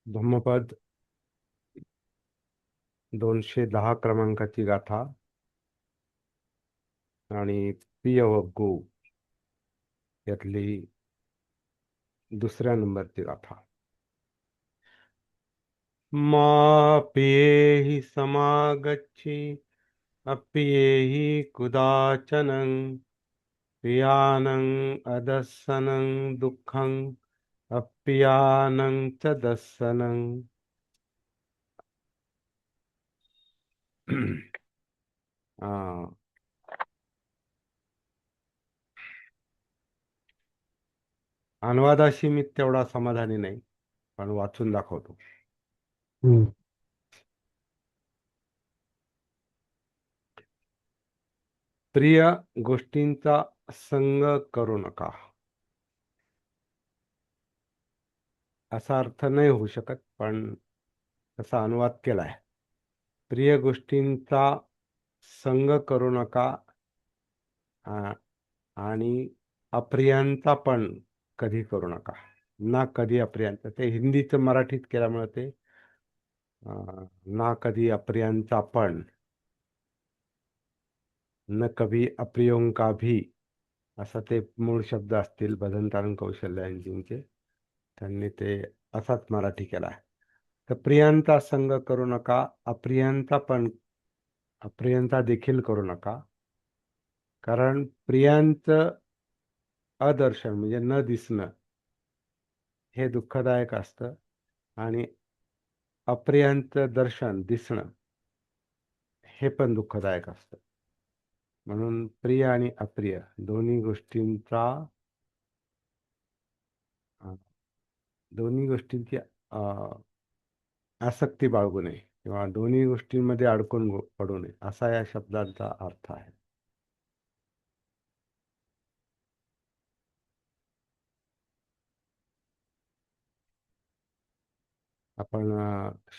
धम्मपद 210 क्रमांकाची गाथा आणि पिय व गो यातली दुसऱ्या नंबरची गाथा. मा पियेहि समागच्छि अप्येहि कुदाचनं पियानं अदस्सनं दुःखं अप्यानं च दस्सनं. अनुवादाशी मी तेवढा समाधानी नाही, पण वाचून दाखवतो. हम्म. प्रिय गोष्टींचा संग करू नका, असा अर्थ नाही होऊ शकत, पण तसा अनुवाद केलाय. प्रिय गोष्टींचा संग करू नका आणि अप्रियांचा पण कधी करू नका. ना कधी अप्रियांचा, ते हिंदीचं मराठीत केल्यामुळे ते ना कधी अप्रियांचा पण, न कभी अप्रियों का भी, असा ते मूळ शब्द असतील भदंतारण कौशल्य यांचे. त्यांनी ते असाच मराठी केला आहे. तर प्रियांचा संग करू नका, अप्रियांचा देखील करू नका. कारण प्रियांचं अदर्शन म्हणजे न दिसणं हे दुःखदायक असतं, आणि अप्रियांचं दर्शन दिसणं हे पण दुःखदायक असतं. म्हणून प्रिय आणि अप्रिय दोन्ही गोष्टींचा दोन्ही गोष्टींची आसक्ती बाळगू नये किंवा दोन्ही गोष्टींमध्ये अडकून पडू नये, असा या शब्दांचा अर्थ आहे. आपण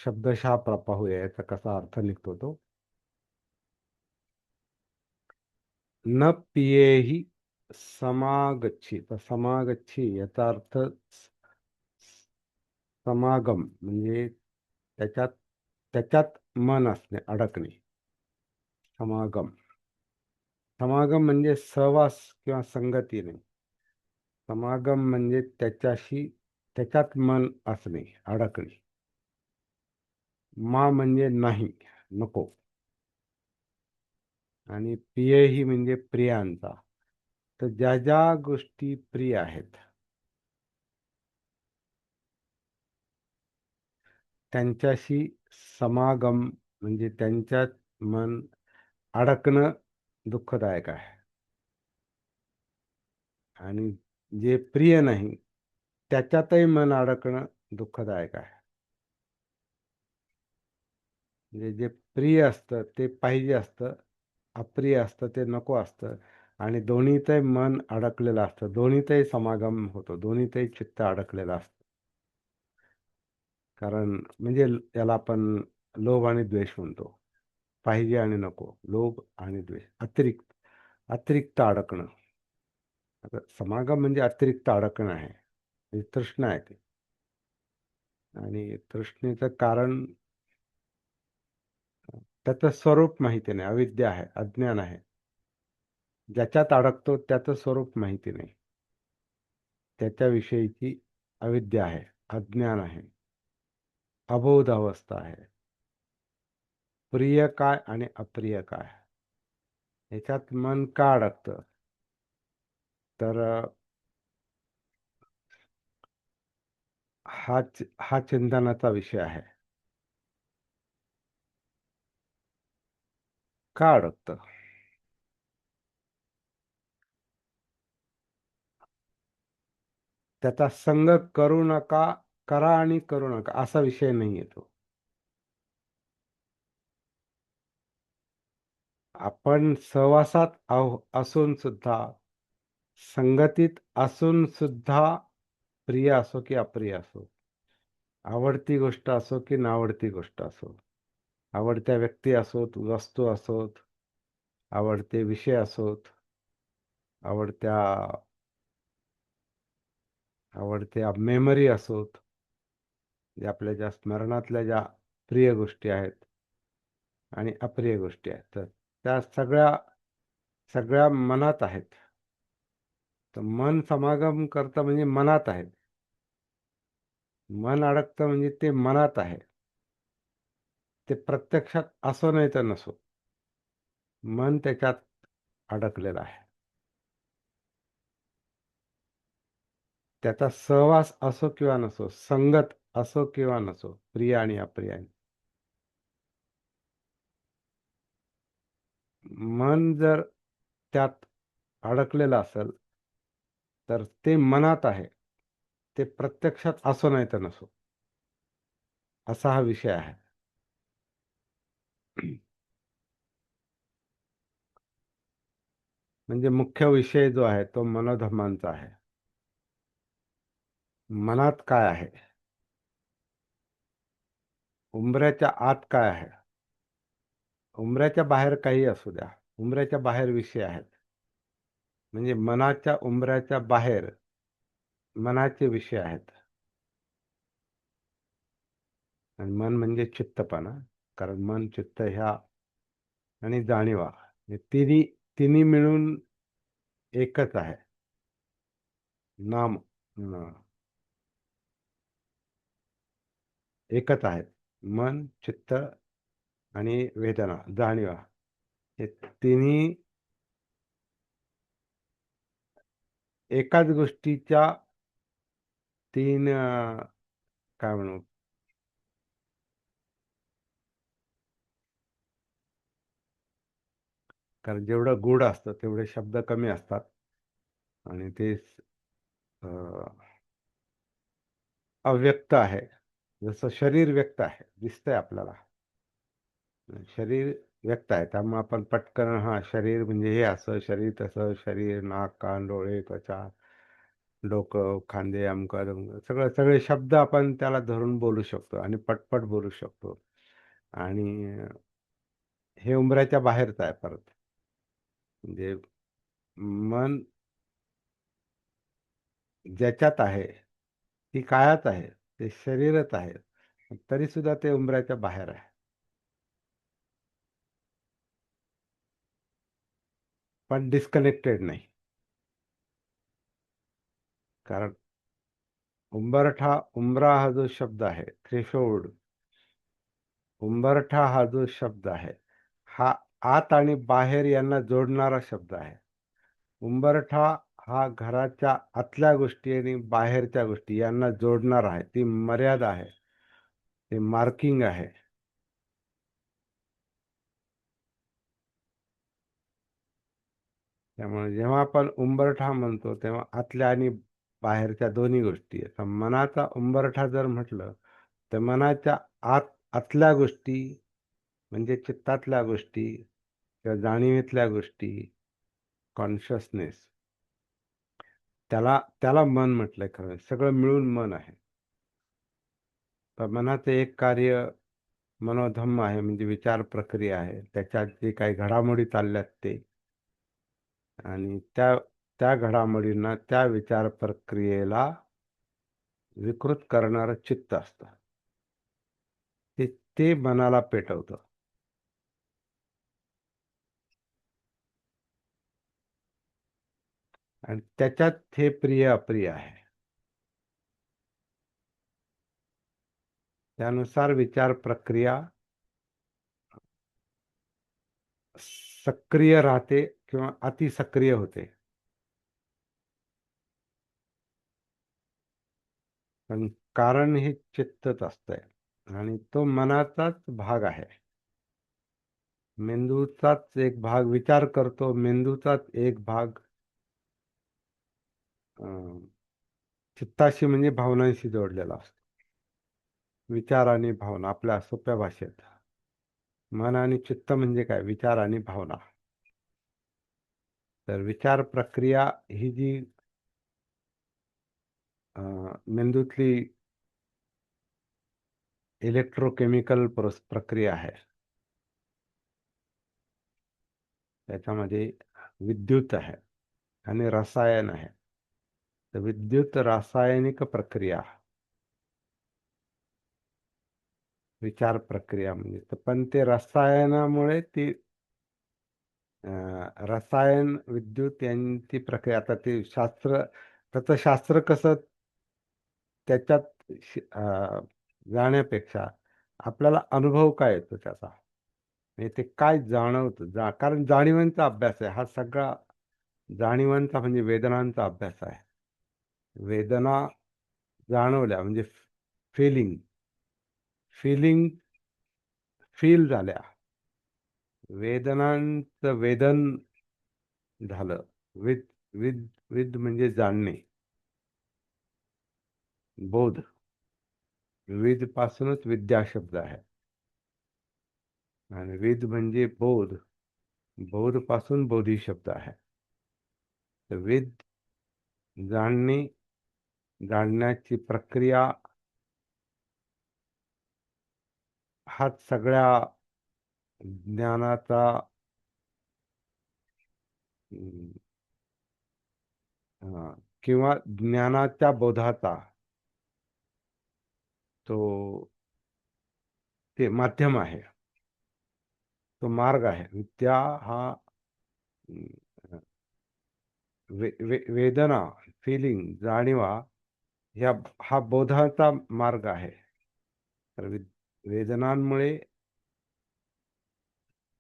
शब्दशः पाहूया याचा कसा अर्थ निघतो तो. न पियेही समागच्छी, तर समागच्छी याचा अर्थ समागम म्हणजे त्याच्यात त्याच्यात मन असणे, अडकणे. समागम समागम म्हणजे सहवास किंवा संगती नाही. समागम म्हणजे त्याच्यात मन असणे, अडकणे. मा म्हणजे नाही, नको. आणि प्रिय ही म्हणजे प्रियांचा. तर ज्या ज्या गोष्टी प्रिय आहेत त्यांच्याशी समागम म्हणजे त्यांच्यात मन अडकणं दुःखदायक आहे. आणि जे प्रिय नाही त्याच्यातही मन अडकणं दुःखदायक आहे. म्हणजे जे प्रिय असतं ते पाहिजे असतं, अप्रिय असतं ते नको असतं, आणि दोन्हीतही मन अडकलेलं असतं, दोन्हीतही समागम होतो, दोन्हीतही चित्त अडकलेलं असतं. कारण म्हणजे याला आपण लोभ आणि द्वेष म्हणतो. पाहिजे आणि नको, लोभ आणि द्वेष, अतिरिक्त अतिरिक्त अडकणं. आता समागम म्हणजे अतिरिक्त अडकणं आहे, म्हणजे तृष्णा आहे ते. आणि तृष्णेचं कारण त्याचं स्वरूप माहिती नाही, अविद्या आहे, अज्ञान आहे. ज्याच्यात अडकतो त्याचं स्वरूप माहिती नाही, त्याच्याविषयीची अविद्या आहे, अज्ञान आहे, अबोध अवस्था आहे. प्रिय काय आणि अप्रिय काय याच्यात मन का अडकतं, तर हा चिंतनाचा विषय आहे. का अडकतं? त्याचा संग करू नका, करा आणि करू नका असा विषय नाही येतो. आपण सहवासात असून सुद्धा, संगतीत असून सुद्धा, प्रिय असो की अप्रिय असो, आवडती गोष्ट असो की नावडती गोष्ट असो, आवडत्या व्यक्ती असोत, वस्तू असोत, आवडते विषय असोत, आवडत्या आवडत्या मेमरी असोत, जे आपल्या ज्या स्मरणातल्या ज्या प्रिय गोष्टी आहेत आणि अप्रिय गोष्टी आहेत, तर त्या सगळ्या सगळ्या मनात आहेत. तर मन समागम करतं म्हणजे मनात आहे. मन अडकतं म्हणजे ते मनात आहे. ते प्रत्यक्षात असो नाही तर नसो, मन त्याच्यात अडकलेलं आहे. त्याचा सहवास असो किंवा नसो, संगत असो किंवा नसो, प्रिय आणि अप्रिय. मन जर त्यात अडकलेलं असेल, तर ते मनात आहे. ते प्रत्यक्षात असो नाही तर नसो, असा हा विषय आहे. म्हणजे मुख्य विषय जो आहे तो मनोधर्मांचा आहे. मनात काय आहे? उंबऱ्याच्या आत काय आहे? उंबऱ्याच्या बाहेर काही असू द्या. उंबऱ्याच्या बाहेर विषय आहेत. म्हणजे मनाच्या उंबऱ्याच्या बाहेर मनाचे विषय आहेत. आणि मन म्हणजे चित्तपणा. कारण मन, चित्त ह्या आणि जाणीवा हे तिन्ही तिन्ही मिळून एकच आहे. नाम एकच आहे. मन, चित्त आणि वेदना, जाणीवा हे तिन्ही एकाच गोष्टीच्या तीन काय म्हणू, कारण जेवढं गूढ असतं तेवढे शब्द कमी असतात आणि ते अ, अव्यक्त आहे. जसं शरीर व्यक्त आहे, दिसतंय आपल्याला. शरीर व्यक्त आहे. त्यामुळे आपण पटकन हां, शरीर म्हणजे हे असं, शरीर तसं, शरीर, नाक, कान, डोळे, त्वचा, डोकं, खांदे, अमकं-तमकं सगळे सगळे शब्द आपण त्याला धरून बोलू शकतो आणि पटपट बोलू शकतो. आणि हे उंबऱ्याच्या बाहेरचं आहे परत. म्हणजे मन ज्याच्यात आहे, ती कायात आहे, ते शरीरच आहे. तरीसुद्धा ते उंबऱ्याच्या बाहेर आहे. पण डिस्कनेक्टेड नाही. कारण उंबरा हा जो शब्द आहे, थ्रेशोल्ड, उंबरठा हा जो शब्द आहे, हा आत आणि बाहेर यांना जोडणारा शब्द आहे. उंबरठा हा घराच्या आतल्या गोष्टी आणि बाहेरच्या गोष्टी यांना जोडणारा आहे. ती मर्यादा आहे. ते मार्किंग आहे. त्यामुळे जेव्हा आपण उंबरठा म्हणतो, तेव्हा आतल्या आणि बाहेरच्या दोन्ही गोष्टी आहेत. मनाचा उंबरठा जर म्हटलं, तर मनाच्या आतल्या गोष्टी म्हणजे चित्तातल्या गोष्टी किंवा जाणीवेतल्या गोष्टी, कॉन्शियसनेस, त्याला त्याला मन म्हटलंय खरं. सगळं मिळून मन आहे. तर मनाचं एक कार्य मनोधम्म आहे, म्हणजे विचार प्रक्रिया आहे. त्याच्यात जे काही घडामोडी चालल्यात ते, आणि त्या त्या घडामोडींना, त्या विचार प्रक्रियेला विकृत करणारं चित्त असतं. ते ते मनाला पेटवतं. आणि त्याच्यात हे प्रिय अप्रिय आहे. त्यानुसार विचार प्रक्रिया सक्रिय राहते किंवा अतिसक्रिय होते. पण कारण हे चित्तच असतंय आणि तो मनाचाच भाग आहे. मेंदूचाच एक भाग विचार करतो. मेंदूचाच एक भाग अं, चित्ताशी म्हणजे भावनांशी जोडलेला असतो. विचार आणि भावना आपल्या सोप्या भाषेत. मन आणि चित्त म्हणजे काय? विचार आणि भावना. तर विचार प्रक्रिया ही जी मेंदूतली इलेक्ट्रोकेमिकल प्रक्रिया आहे, त्याच्यामध्ये विद्युत आहे आणि रसायन आहे. तर विद्युत रासायनिक प्रक्रिया विचार प्रक्रिया म्हणजे पण ते रसायनामुळे ती रसायन विद्युत यांची प्रक्रिया आता ते शास्त्र त्याचं शास्त्र कसं त्याच्यात जाण्यापेक्षा आपल्याला अनुभव काय येतो त्याचा म्हणजे ते काय जाणवतं कारण जाणीवांचा अभ्यास आहे हा सगळा जाणीवांचा म्हणजे वेदनांचा अभ्यास आहे. वेदना जाणवल्या म्हणजे फिलिंग फिलिंग फील झाल्या वेदनांचं वेदन झालं. विद विद विद म्हणजे जाणणे बोध विद पासूनच विद्या शब्द आहे आणि विद म्हणजे बोध बोध पासून बोधी शब्द आहे. तर विद जाणणे जाणण्याची प्रक्रिया हा सगळ्या ज्ञानाचा अं, किंवा ज्ञानाच्या बोधाचा तो ते माध्यम आहे. तो मार्ग आहे. विद्या हा अं, वेदना फिलिंग जाणीवा हा बोधाचा मार्ग आहे. तर वेदनांमुळे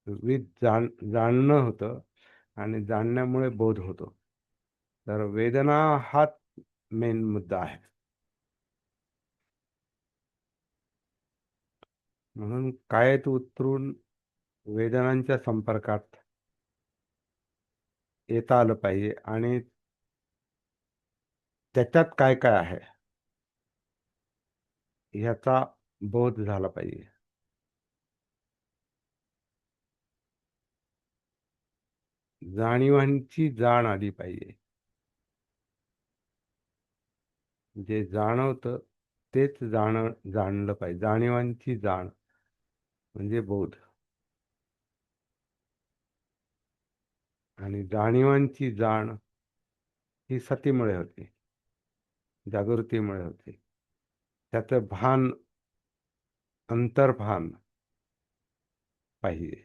जाणणं होतं आणि जाणण्यामुळे बोध होतो. तर वेदना हाच मेन मुद्दा आहे. म्हणून कायेत उतरून वेदनांच्या संपर्कात येता आलं पाहिजे आणि त्याच्यात काय काय आहे ह्याचा बोध झाला पाहिजे. जाणीवांची जाण आली पाहिजे. जे जाणवतं तेच जाणलं पाहिजे. जाणीवांची जाण म्हणजे बोध आणि जाणीवांची जाण ही सतीमुळे होते जागृतीमुळे होते. त्याचं भान अंतर्भान पाहिजे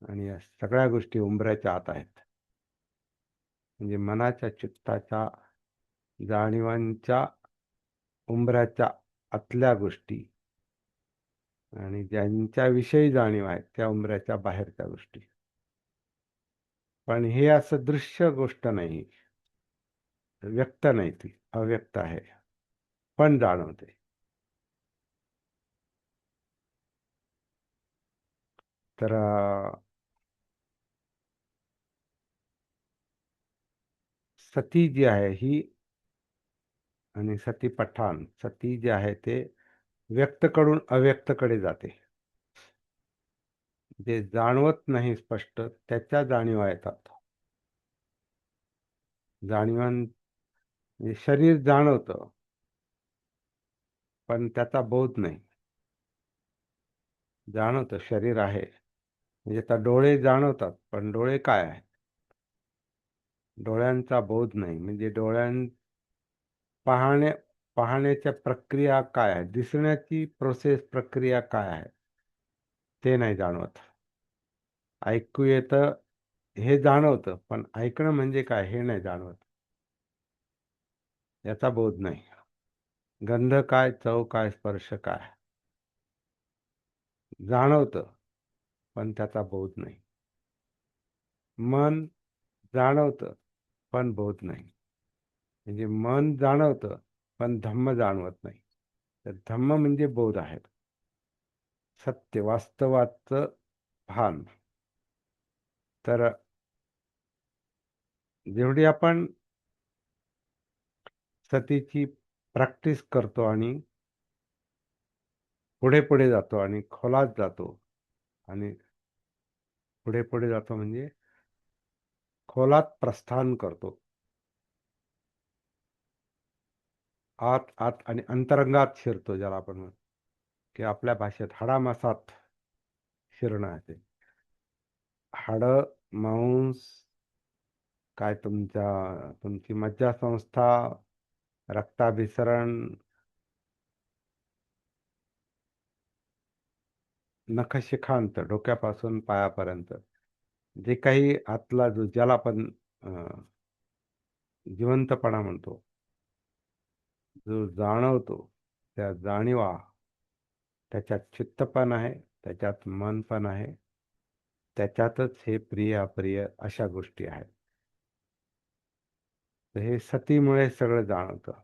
आणि या सगळ्या गोष्टी उंबऱ्याच्या आत आहेत. म्हणजे मनाच्या चित्ताच्या जाणीवांच्या उंबऱ्याच्या आतल्या गोष्टी आणि ज्यांच्याविषयी जाणीव आहेत त्या उंबऱ्याच्या बाहेरच्या गोष्टी. पण हे असं दृश्य गोष्ट नाही, व्यक्त नाही, ती अव्यक्त आहे पण जाणवते. तर सती जी आहे ही आणि सती पठाण सती जे आहे ते व्यक्त कडून अव्यक्तकडे जाते. जे जाणवत नाही स्पष्ट त्याच्या जाणीवा येतात. जाणीवान म्हणजे शरीर जाणवतं पण त्याचा बोध नाही. जाणवतं शरीर आहे म्हणजे आता डोळे जाणवतात पण डोळे काय आहे डोळ्यांचा बोध नाही. म्हणजे पाहण्या पाहण्याच्या प्रक्रिया काय आहे दिसण्याची प्रोसेस प्रक्रिया काय आहे ते नाही जाणवत. ऐकू येतं हे जाणवतं पण ऐकणं म्हणजे काय हे नाही जाणवत. याचा बोध नाही. गंध काय चव काय स्पर्श काय जाणवतं पण त्याचा बोध नाही. मन जाणवतं पण बोध नाही. म्हणजे मन जाणवतं पण धम्म जाणवत नाही. तर धम्म म्हणजे बोध आहे सत्य वास्तवाचं भान. तर जेवढी आपण सतीची प्रॅक्टिस करतो आणि पुढे पुढे जातो आणि खोलात जातो आणि पुढे पुढे जातो म्हणजे खोलात प्रस्थान करतो आत आत आणि अंतरंगात शिरतो ज्याला आपण म्हणतो की आपल्या भाषेत हाडामासात शिरणं आहे ते. हाडं मांस काय तुमची मज्जासंस्था रक्ताभिसरण नखशिखांत डोक्यापासून पायापर्यंत जे काही आतला ज्याला आपण जिवंतपणा म्हणतो, जो जाणवतो, त्या जाणीवा, त्याच्यात चित्त पण आहे, त्याच्यात मन पण आहे, त्याच्यातच हे प्रिय अप्रिय अशा गोष्टी आहेत. तर हे सतीमुळे सगळं जाणवतं.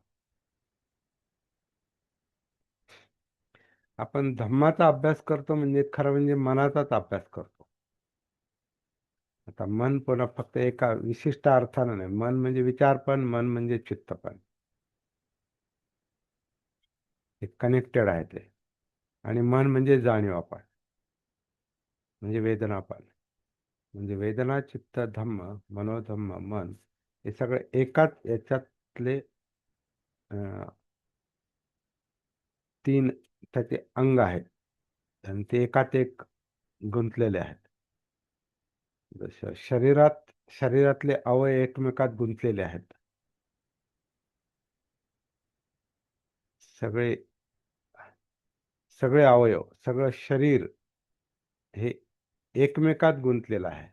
आपण धम्माचा अभ्यास करतो म्हणजे खरं म्हणजे मनाचाच अभ्यास करतो. आता मन पुन्हा फक्त एका विशिष्ट अर्थानं नाही, मन म्हणजे विचार पण, मन म्हणजे चित्त पण, हे कनेक्टेड आहे ते. आणि मन म्हणजे जाणीवा पण, म्हणजे वेदना पण. म्हणजे वेदना, चित्त, धम्म, मनोधम्म, मन हे सगळे एकाच याच्यातले तीन त्याचे अंग आहेत आणि ते एकात एक गुंतलेले आहेत. जसं शरीरातले अवयव एकमेकात गुंतलेले आहेत. सगळे सगळे अवयव, सगळं शरीर हे एकमेकात गुंतलेलं आहे.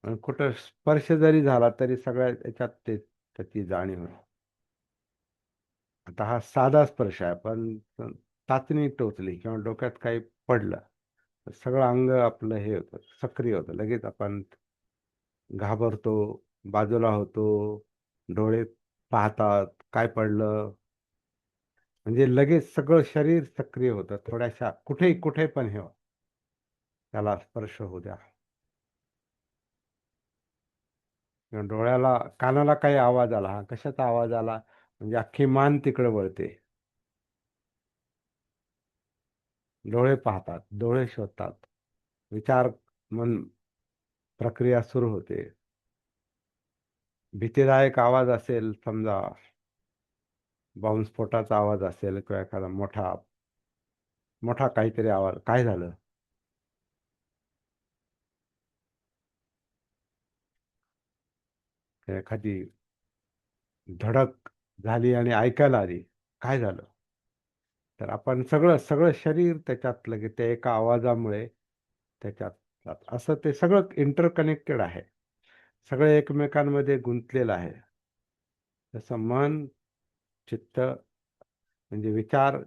आणि कुठं स्पर्श जरी झाला तरी सगळ्या याच्यात ते त्याची जाणीव होईल. आता हा साधा स्पर्श आहे, पण टाचणी टोचली किंवा डोक्यात काही पडलं तर सगळं अंग आपलं हे होतं, सक्रिय होतं. लगेच आपण घाबरतो, बाजूला होतो, डोळे पाहतात, काय पडलं, म्हणजे लगेच सगळं शरीर सक्रिय होतं. थोड्याशा कुठेही कुठे पण हे त्याला स्पर्श होऊ द्या. किंवा डोळ्याला कानाला काही आवाज आला, हा कशाचा आवाज आला, म्हणजे अख्खी मान तिकडे वळते. डोळे पाहतात, डोळे शोधतात, विचार मन प्रक्रिया सुरू होते. भीतीदायक आवाज असेल, समजा बॉम्बस्फोटाचा आवाज असेल किंवा एखादा मोठा मोठा काहीतरी आवाज, काय झालं, एखादी धडक झाली आणि ऐकायला आली, काय झालं, तर आपण सगळं सगळं शरीर त्याच्यात लगेच त्या एका आवाजामुळे त्याच्यात असं ते सगळं इंटरकनेक्टेड आहे. सगळं एकमेकांमध्ये गुंतलेलं आहे. जसं मन, चित्त म्हणजे विचार,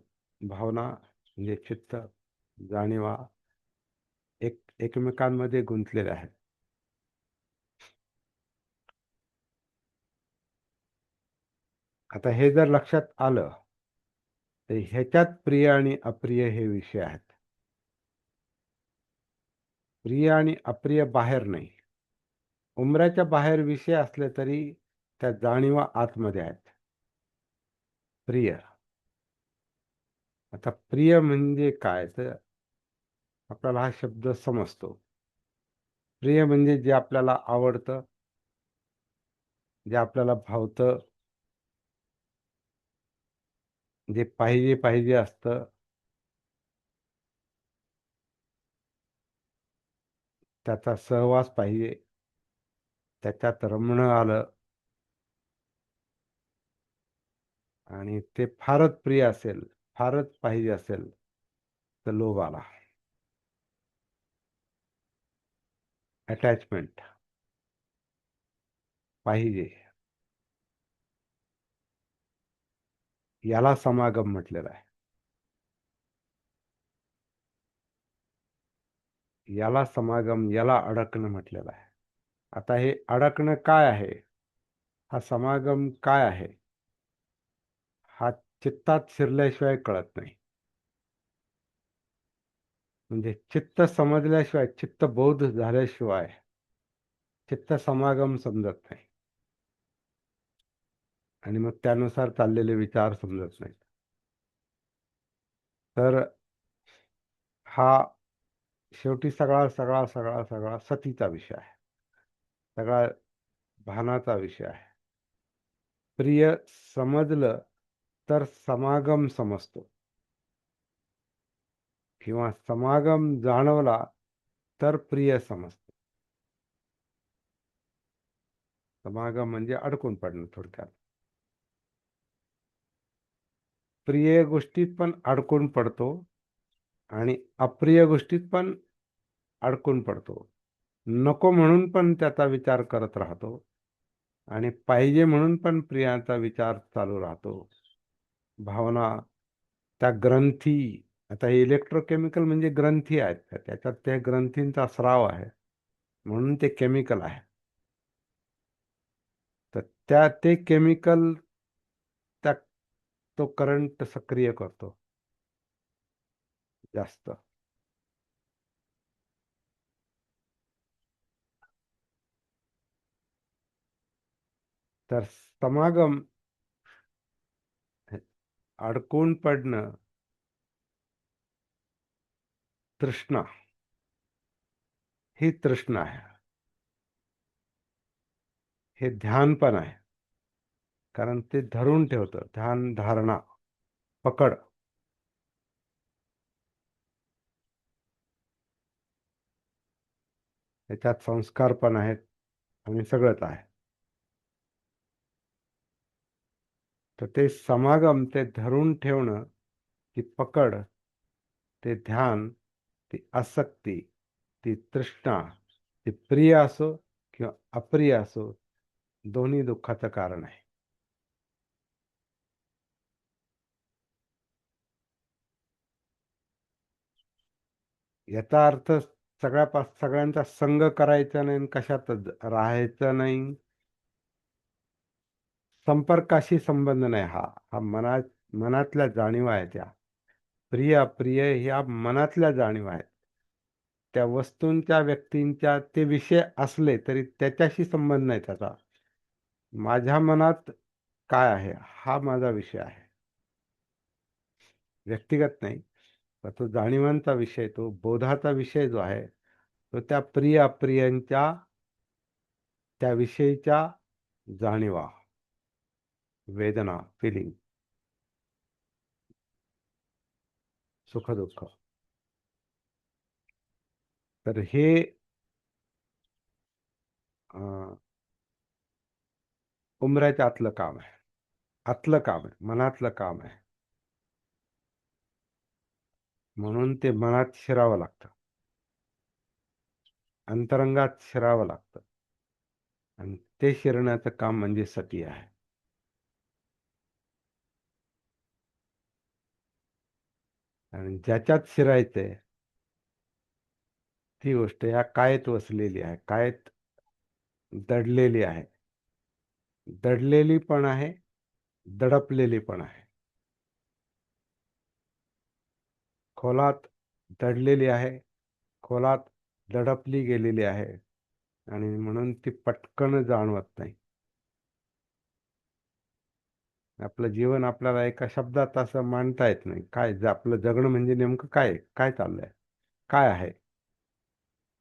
भावना म्हणजे चित्त, जाणीवा एकमेकांमध्ये गुंतलेले आहेत. आता हे जर लक्षात आलं तर ह्याच्यात प्रिय आणि अप्रिय हे विषय आहेत. प्रिय आणि अप्रिय बाहेर नाही. उंबऱ्याच्या बाहेर विषय असले तरी त्या जाणीवा आतमध्ये आहेत. प्रिय. आता प्रिय म्हणजे काय, तर आपल्याला हा शब्द समजतो. प्रिय म्हणजे जे आपल्याला आवडतं, जे आपल्याला भावतं, जे पाहिजे पाहिजे असतं, त्याचा सहवास पाहिजे, त्याच्यात रमणं आलं आणि ते फारच प्रिय असेल, फारच पाहिजे असेल तर लोभ आला. अटॅचमेंट पाहिजे, याला समागम म्हटलेलं आहे. याला समागम, याला अडकणं म्हटलेलं आहे. आता हे अडकणं काय आहे, हा समागम काय आहे, हा चित्तात शिरल्याशिवाय कळत नाही. म्हणजे चित्त समजल्याशिवाय, चित्त बोध झाल्याशिवाय चित्त समागम समजत नाही आणि मग त्यानुसार चाललेले विचार समजत नाहीत. तर हा शेवटी सगळा सगळा सगळा सगळा सतीचा विषय आहे. सगळा भानाचा विषय आहे. प्रिय समजलं तर समागम समजतो किंवा समागम जाणवला तर प्रिय समजतो. समागम म्हणजे अडकून पडणं थोडक्यात. प्रिय गोष्टीत पण अडकून पडतो आणि अप्रिय गोष्टीत पण अडकून पडतो. नको म्हणून पण त्याचा विचार करत राहतो आणि पाहिजे म्हणून पण प्रियाचा विचार चालू राहतो. भावना, त्या ग्रंथी, आता इलेक्ट्रोकेमिकल म्हणजे ग्रंथी आहेत, त्याच्यात त्या ग्रंथींचा स्राव आहे म्हणून ते केमिकल आहे. तर ते केमिकल त्या तो करंट सक्रिय करतो जास्त. तर समागम, अडकून पडणं, तृष्णा, ही तृष्णा आहे. हे ध्यान पण आहे, कारण ते धरून ठेवतं. ध्यान, धारणा, पकड. त्याच्यात संस्कार पण आहेत आणि सगळंच आहे. तर ते समागम, ते धरून ठेवणं, ती पकड, ते ध्यान, ती आसक्ती, ती तृष्णा, ती प्रिय असो किंवा अप्रिय असो, दोन्ही दुःखाचं कारण आहे. याचा अर्थ सगळ्यांचा संग करायचा नाही आणि कशातच राहायचं नाही. संपर्काशी संबंध नाही हा. हा मनातल्या जाणीवा आहेत त्या. प्रिय अप्रिय ह्या मनातल्या जाणीवा आहेत. त्या वस्तूंच्या, व्यक्तींच्या ते विषय असले तरी त्याच्याशी संबंध नाही त्याचा. माझ्या मनात काय आहे हा माझा विषय आहे, व्यक्तिगत नाही. तर तो जाणीवांचा विषय, तो बोधाचा विषय जो आहे, तो त्या प्रिय अप्रियांच्या, त्याविषयीच्या जाणीवा, वेदना, फिलिंग, सुख-दुःख. तर हे उमऱ्याच्या आतलं काम आहे. आतलं काम आहे, मनातलं काम आहे. म्हणून ते मनात शिरावं लागतं, अंतरंगात शिरावं लागतं. आणि ते शिरण्याचं काम म्हणजे सती आहे. आणि ज्याच्यात शिरायचंय ती गोष्ट या कायेत वसलेली आहे, कायेत दडलेली आहे. दडलेली पण आहे, दडपलेली पण आहे. खोलात दडलेली आहे, खोलात दडपली गेलेली आहे आणि म्हणून ती पटकन जाणवत नाही. आपलं जीवन आपल्याला एका शब्दात असं मांडता येत नाही. काय आपलं जगणं म्हणजे नेमकं काय, काय चाललंय, काय आहे,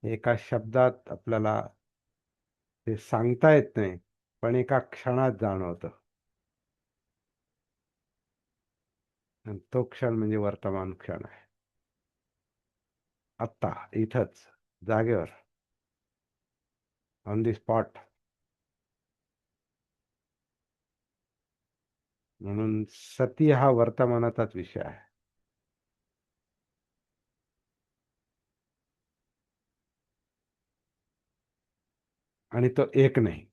एका शब्दात आपल्याला ते सांगता येत नाही, पण एका क्षणात जाणवतं. आणि तो क्षण म्हणजे वर्तमान क्षण आहे. आत्ता, इथंच, जागेवर, ऑन दी स्पॉट. म्हणून सती हा वर्तमानाचाच विषय आहे. आणि तो एक नाही,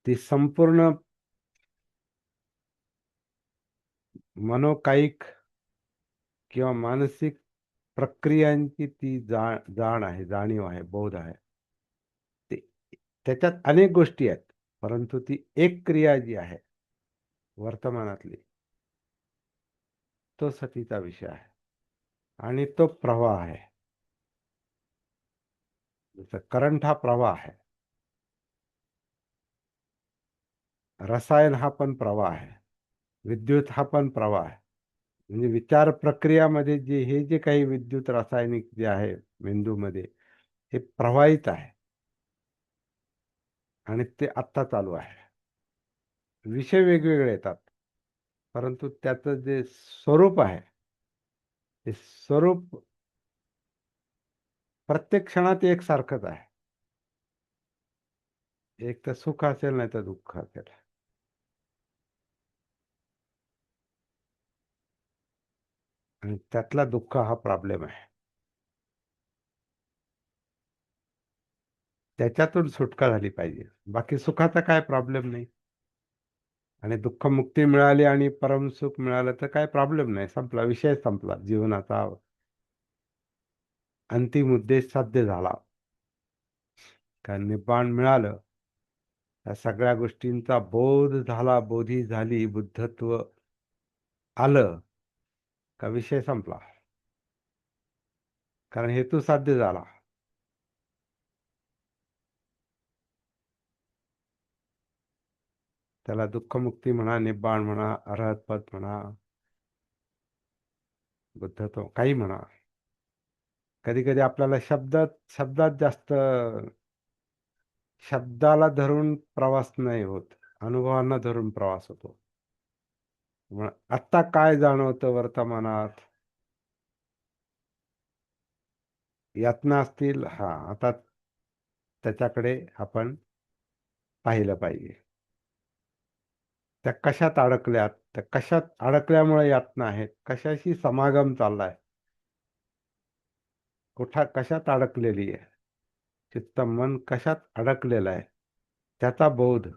ती संपूर्ण मनोकायिक किंवा मानसिक प्रक्रियांची ती जाण आहे, जाणीव आहे, बोध आहे. ते त्याच्यात अनेक गोष्टी आहेत, परंतु ती एक क्रिया जी आहे वर्तमानातली, तो सतीचा विषय आहे. आणि तो प्रवाह आहे. जसं करंट हा प्रवाह आहे, रसायन हा पण प्रवाह आहे, विद्युत हा पण प्रवाह आहे. म्हणजे विचार प्रक्रियामध्ये हे जे काही विद्युत रासायनिक जे आहे मेंदूमध्ये, हे प्रवाहित आहे आणि ते आत्ता चालू आहे. विषय वेगवेगळे येतात, परंतु त्याचं जे स्वरूप आहे, ते स्वरूप प्रत्येक क्षणात एकसारखंच आहे. एक तर सुख असेल, नाही तर दुःख असेल. आणि त्यातला दुःख हा प्रॉब्लेम आहे. त्याच्यातून सुटका झाली पाहिजे. बाकी सुखाचा काय प्रॉब्लेम नाही. आणि दुःखमुक्ती मिळाली आणि परमसुख मिळालं तर काय प्रॉब्लेम नाही. संपला विषय, संपला जीवनाचा अंतिम उद्देश साध्य झाला. कारण निब्बाण मिळालं, या सगळ्या गोष्टींचा बोध झाला, बोधी झाली, बुद्धत्व आलं का विषय संपला. कारण हेतू साध्य झाला. त्याला दुःखमुक्ती म्हणा, निब्बाण म्हणा, अरहतपद म्हणा, बुद्धत्व काही म्हणा. कधी कधी आपल्याला शब्दात जास्त, शब्दाला धरून प्रवास नाही होत, अनुभवांना धरून प्रवास होतो. आत्ता काय जाणवतं वर्तमानात? यातना असतील, हा, आता त्याच्याकडे आपण पाहिलं पाहिजे. त्या कशात अडकल्यात, त्या कशात अडकल्यामुळे यातना आहेत, कशाशी समागम चाललाय, कशात अडकलेली आहे चित्त, मन कशात अडकलेलं आहे, त्याचा बोध,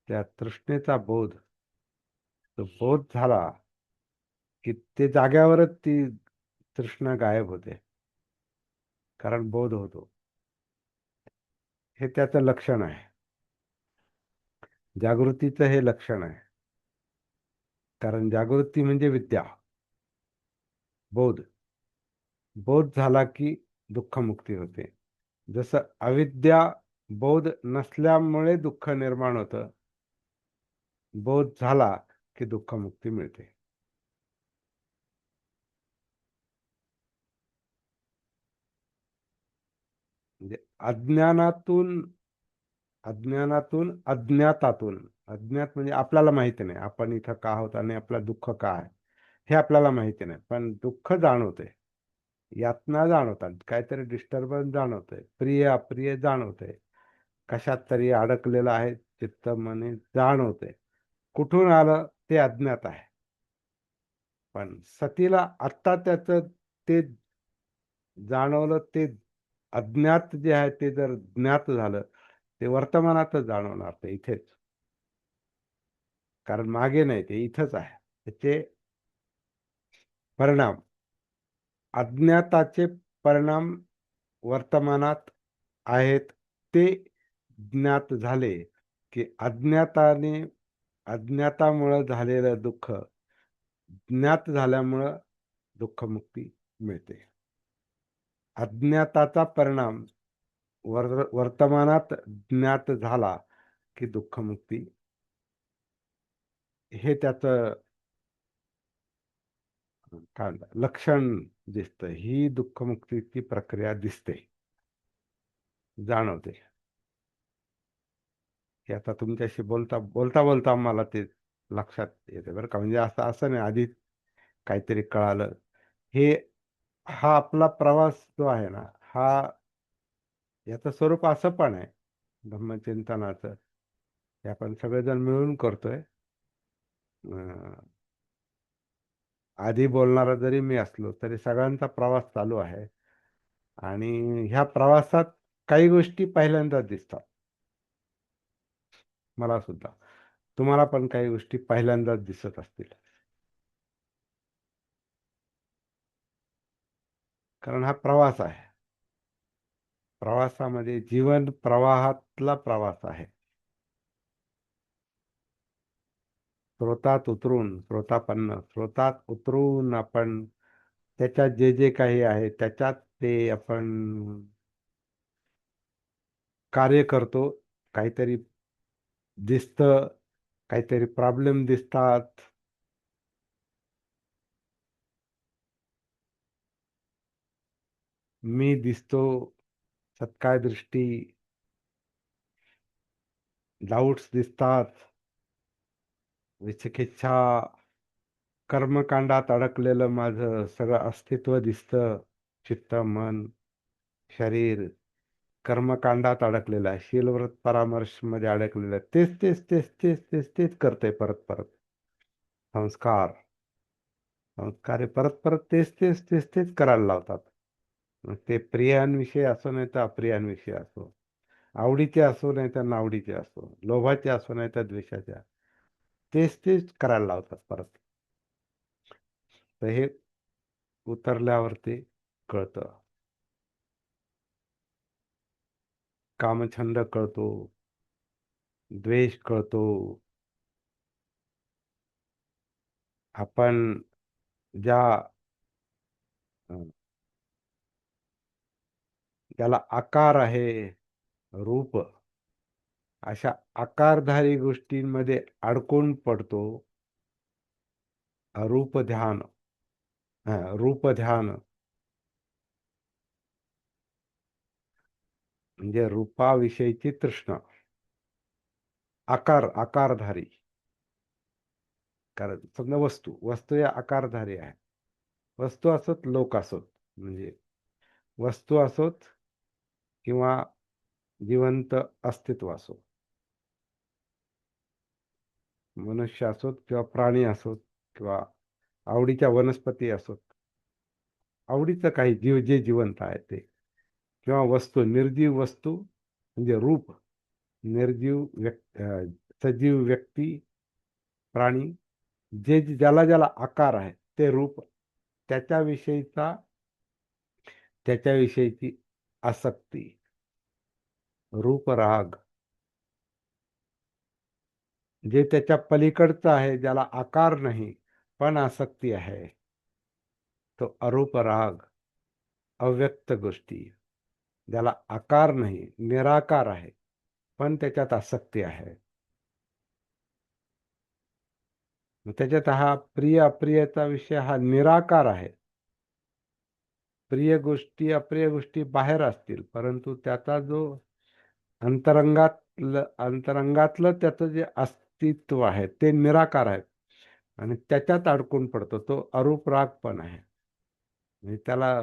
त्या तृष्णेचा बोध, तो बोध झाला की ते जाग्यावरच ती तृष्णा गायब होते. कारण बोध होतो. हे त्याचं लक्षण आहे. जागृतीचं हे लक्षण आहे. कारण जागृती म्हणजे विद्या, बोध. बोध झाला की दुःखमुक्ती होते. जसं अविद्या, बोध नसल्यामुळे दुःख निर्माण होतं, बोध झाला की दुःखमुक्ती मिळते. म्हणजे अज्ञानातून, अज्ञातातून, अज्ञात म्हणजे आपल्याला माहिती नाही आपण इथं का आहोत आणि आपलं दुःख का आहे, हे आपल्याला माहिती नाही. पण दुःख जाणवते, यातना जाणवतात, काहीतरी डिस्टर्बन्स जाणवतंय, प्रिय अप्रिय जाणवतंय, कशात तरी अडकलेलं आहे चित्त, मने जाणवतंय. कुठून आलं ते अज्ञात आहे. पण सतीला आत्ता त्याचं ते जाणवलं, ते अज्ञात जे आहे ते जर ज्ञात झालं, ते वर्तमानातच जाणवणार, ते इथेच. कारण मागे नाही, ते इथंच आहे. त्याचे परिणाम, अज्ञाताचे परिणाम वर्तमानात आहेत. ते ज्ञात झाले की अज्ञातामुळं झालेलं दुःख ज्ञात झाल्यामुळं दुःखमुक्ती मिळते. अज्ञाताचा परिणाम वर्तमानात ज्ञात झाला की दुःखमुक्ती, हे त्याचं काय म्हणतात लक्षण दिसतं. ही दुःखमुक्तीची प्रक्रिया दिसते, जाणवते. हे आता तुमच्याशी बोलता बोलता बोलता मला ते लक्षात येते बरं का. म्हणजे असं असं नाही आधी काहीतरी कळालं. हे, हा आपला प्रवास जो आहे ना, हा, याचं स्वरूप असं पण आहे धम्मचिंतनाचं, हे आपण सगळेजण मिळून करतोय. अं, आधी बोलणारा जरी मी असलो तरी सगळ्यांचा प्रवास चालू आहे. आणि ह्या प्रवासात काही गोष्टी पहिल्यांदाच दिसतात मला सुद्धा. तुम्हाला पण काही गोष्टी पहिल्यांदाच दिसत असतील. कारण हा प्रवास आहे. प्रवासामध्ये जीवन प्रवाहातला प्रवास आहे. स्रोतात उतरून आपण त्याच्यात जे जे काही आहे त्याच्यात ते आपण कार्य करतो. काहीतरी दिसतं, काहीतरी प्रॉब्लेम दिसतात, मी दिसतो, सत्काय दृष्टी, डाऊट्स दिसतात, विचिकिच्छा, कर्मकांडात अडकलेलं माझं सगळं अस्तित्व दिसतं. चित्त, मन, शरीर कर्मकांडात अडकलेलं आहे, शीलव्रत परामर्श मध्ये अडकलेलं आहे. तेच तेच तेच तेच तेच तेच करतंय परत परत. संस्कार कार्य परत परत तेच तेच तेच तेच करायला लावतात. मग ते प्रियांविषयी असो नाही तर अप्रियांविषयी असो, आवडीचे असो नाही तर नावडीचे असो, लोभाचे असो नाही तर द्वेषाच्या, तेच तेच करायला लावतात परत. तर हे उतरल्यावर ते कळतं. कामछंद कळतो, द्वेष कळतो. आपण ज्या अ, ज्याला आकार आहे, रूप, अशा आकारधारी गोष्टींमध्ये अडकून पडतो. रूप ध्यान, रूप ध्यान म्हणजे रूपाविषयीची तृष्णा. आकारधारी. कारण समजा वस्तू या आकारधारी आहे. वस्तू असोत, लोक असोत, म्हणजे वस्तू असोत किंवा जिवंत अस्तित्व असो, मनुष्य असोत किंवा प्राणी असोत किंवा आवडीच्या वनस्पती असोत, आवडीचं काही जीव जे जिवंत आहे ते, किंवा वस्तू, निर्जीव वस्तू म्हणजे रूप, निर्जीव सजीव व्यक्ती, प्राणी, ज्याला ज्याला आकार आहे ते रूप, त्याच्याविषयीचा त्याच्याविषयीची आसक्ती, रूपराग. जे त्याच्या पलीकडचं आहे, ज्याला आकार नाही पण आसक्ती आहे, तो अरूप राग. अव्यक्त गोष्टी, ज्याला आकार नाही, निराकार आहे पण त्याच्यात आसक्ती आहे. मग त्याच्यात हा प्रिय अप्रियचा विषय हा निराकार आहे. प्रिय गोष्टी अप्रिय गोष्टी बाहेर असतील, परंतु त्याचा जो अंतरंगातलं त्याचं जे अस्तित्व आहे ते निराकार आहे, आणि त्याच्यात अडकून पडतो, तो अरूप राग पण आहे. म्हणजे त्याला,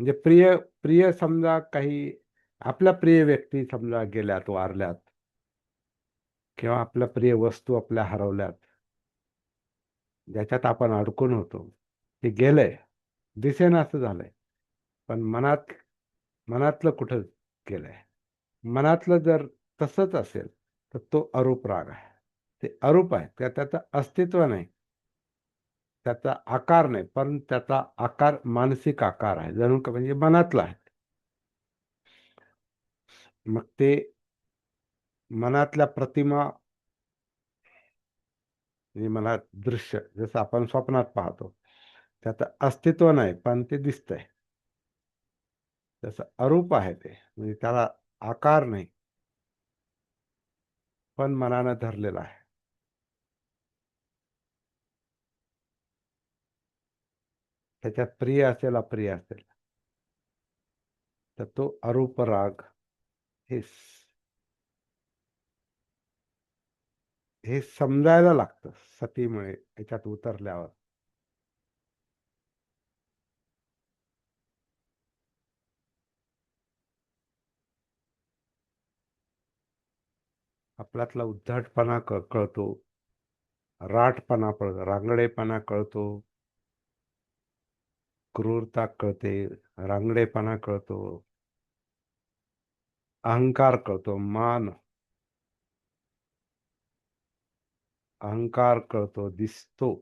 म्हणजे प्रिय प्रिय समजा काही, आपल्या प्रिय व्यक्ती समजा गेल्यात, वारल्यात, किंवा आपल्या प्रिय वस्तू आपल्या हरवल्यात, ज्याच्यात आपण अडकून होतो, ते गेलंय, दिसेना असं झालंय, पण मनातलं कुठं गेलंय. मनातलं जर तसंच असेल तर तो अरूप राग आहे. ते अरूप आहे, त्याचं अस्तित्व नाही, त्याचा आकार नाही, पण त्याचा आकार मानसिक आकार आहे, जणू का म्हणजे मनातला आहे. मग ते मनातल्या प्रतिमा, म्हणजे मनात दृश्य, जसं आपण स्वप्नात पाहतो, त्याचं अस्तित्व नाही पण ते दिसतंय, तसं अरूप आहे ते, म्हणजे त्याला आकार नाही पण मनानं धरलेला आहे. त्याच्यात प्रिय असेल अप्रिय असेल, तर तो अरूप राग. हे हे समजायला लागतं सतीमुळे, याच्यात उतरल्यावर. आपल्यातला उद्धटपणा कळतो, राटपणा कळतो, रांगडेपणा कळतो, क्रूरता कळते, रांगडेपणा कळतो, अहंकार कळतो, अहंकार कळतो, दिसतो.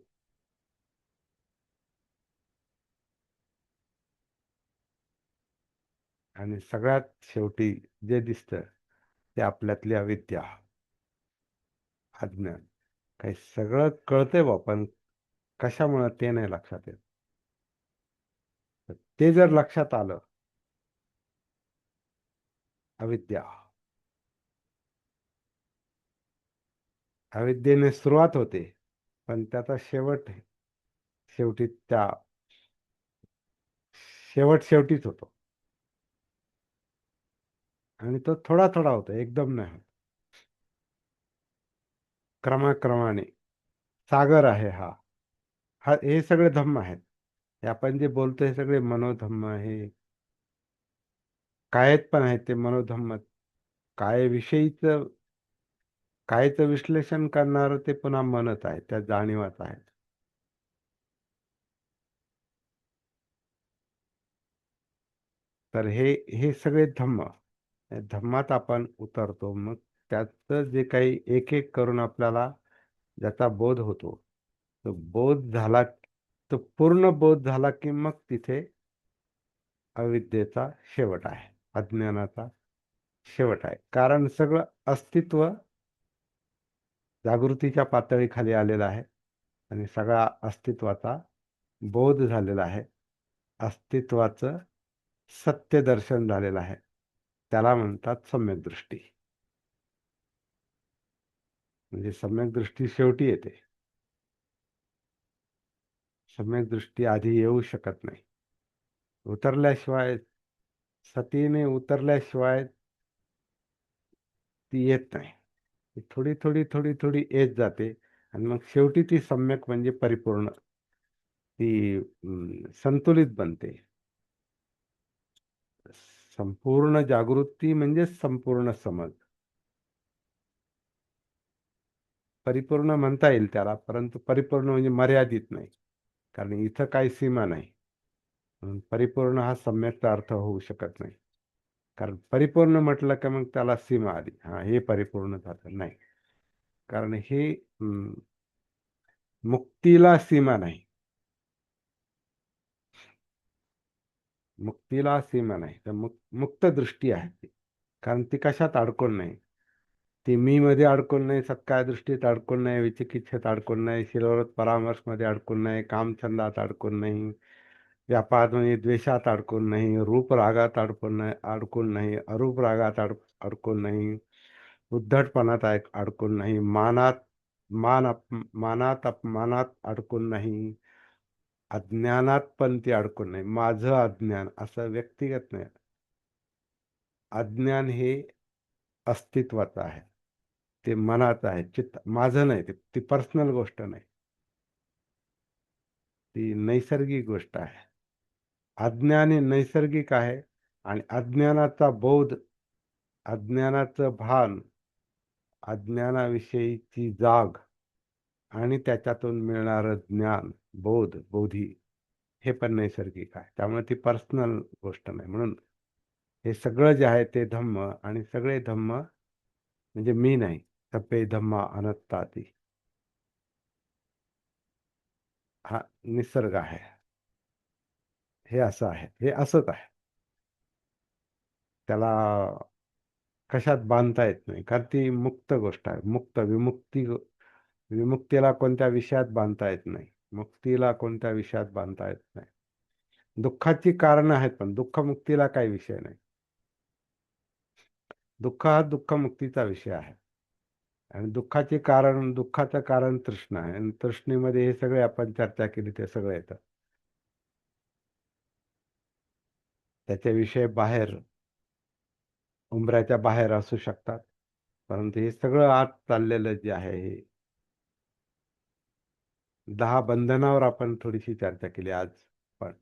आणि सगळ्यात शेवटी जे दिसतं ते आपल्यातली अविद्या, अज्ञान. काही सगळं कळतंय बा, पण कशामुळे ते नाही लक्षात येत. ते जर लक्षात आलं, अविद्या, अविद्येने सुरुवात होते, पण त्याचा शेवटी शेवटीच होतो. आणि तो थोडा थोडा होतो, एकदम नाही होत. क्रमाक्रमाने. सागर आहे हा. हे सगळे धम्म आहेत. हे आपण जे बोलतो हे सगळे मनोधम्म आहे. कायेत पण आहेत ते मनोधम्म. कायेविषयीच कायेचं विश्लेषण करणारं ते पुन्हा मनच आहे, त्या जाणीवाच आहेत. तर हे हे सगळे धम्म, या धम्मात आपण उतरतो. मग त्याचं जे काही एक एक करून आपल्याला ज्याचा बोध होतो, तो बोध झाला, तो पूर्ण बोध झाला की मग तिथे अविद्येचा शेवट आहे, अज्ञानाचा शेवट आहे. कारण सगळं अस्तित्व जागृतीच्या पातळीखाली आलेलं आहे आणि सगळा अस्तित्वाचा बोध झालेला आहे. अस्तित्वाचं सत्य दर्शन झालेलं आहे. त्याला म्हणतात सम्यक दृष्टी. म्हणजे सम्यक दृष्टी शेवटी येते. सम्यक दृष्टी आधी येऊ शकत नाही. उतरल्याशिवाय, सतीने उतरल्याशिवाय ती येत नाही. ती थोडी थोडी थोडी थोडी येत जाते आणि मग शेवटी ती सम्यक म्हणजे परिपूर्ण, ती संतुलित बनते. संपूर्ण जागृती म्हणजे संपूर्ण समज. परिपूर्ण म्हणता येईल त्याला, परंतु परिपूर्ण म्हणजे मर्यादित नाही, कारण इथं काही सीमा नाही. म्हणून परिपूर्ण हा सम्यकचा अर्थ होऊ शकत नाही. कारण परिपूर्ण म्हटलं की मग त्याला सीमा आली, हा हे परिपूर्ण झालं नाही. कारण हे मुक्तीला सीमा नाही. मुक्तीला सीमा नाही, तर मुक्त दृष्टी आहे ती. कारण ती कशात अडकून नाही. ती मी मध्ये अडकून नाही, सत्काय दृष्टीत अडकून नाही, विचिकित्सेत अडकून नाही, शिरवत परामर्शमध्ये अडकून नाही, कामछंदात अडकून नाही, व्यापार म्हणजे द्वेषात अडकून नाही, रूप रागात अडकून नाही, अरूप रागात अडकून नाही, उद्धटपणात अडकून नाही, मानात अपमानात अडकून नाही, अज्ञानात पण ती अडकून नाही. माझं अज्ञान असं व्यक्तिगत नाही. अज्ञान हे अस्तित्वाचं आहे, ते मनाचं आहे, चित्त माझं नाही. ती पर्सनल गोष्ट नाही, ती नैसर्गिक गोष्ट आहे. अज्ञान हे नैसर्गिक आहे आणि अज्ञानाचा बोध, अज्ञानाचं भान, अज्ञानाविषयीची जाग आणि त्याच्यातून मिळणारं ज्ञान, बोधी, हे पण नैसर्गिक आहे. त्यामुळे ती पर्सनल गोष्ट नाही. म्हणून हे सगळं जे आहे ते धम्म, आणि सगळे धम्म म्हणजे मी नाही. सप्पे धम्मा अनात्ताती, हा निसर्ग आहे. हे असं आहे, हे असंच आहे. त्याला कशात बांधता येत नाही, कारण ती मुक्त गोष्ट आहे. विमुक्तीला कोणत्या विषयात बांधता येत नाही. मुक्तीला कोणत्या विषयात बांधता येत नाही. दुःखाची कारण आहेत, पण दुःखमुक्तीला काही विषय नाही. दुःख हा दुःखमुक्तीचा विषय आहे. आणि दुःखाचं कारण तृष्णा आहे, आणि तृष्णेमध्ये हे सगळे आपण चर्चा केली ते सगळं येतं. त्याच्याविषयी बाहेर, उंबऱ्याच्या बाहेर असू शकतात, परंतु हे सगळं आत चाललेलं जे आहे, हे 10 बंधनावर आपण थोडीशी चर्चा केली आज. पण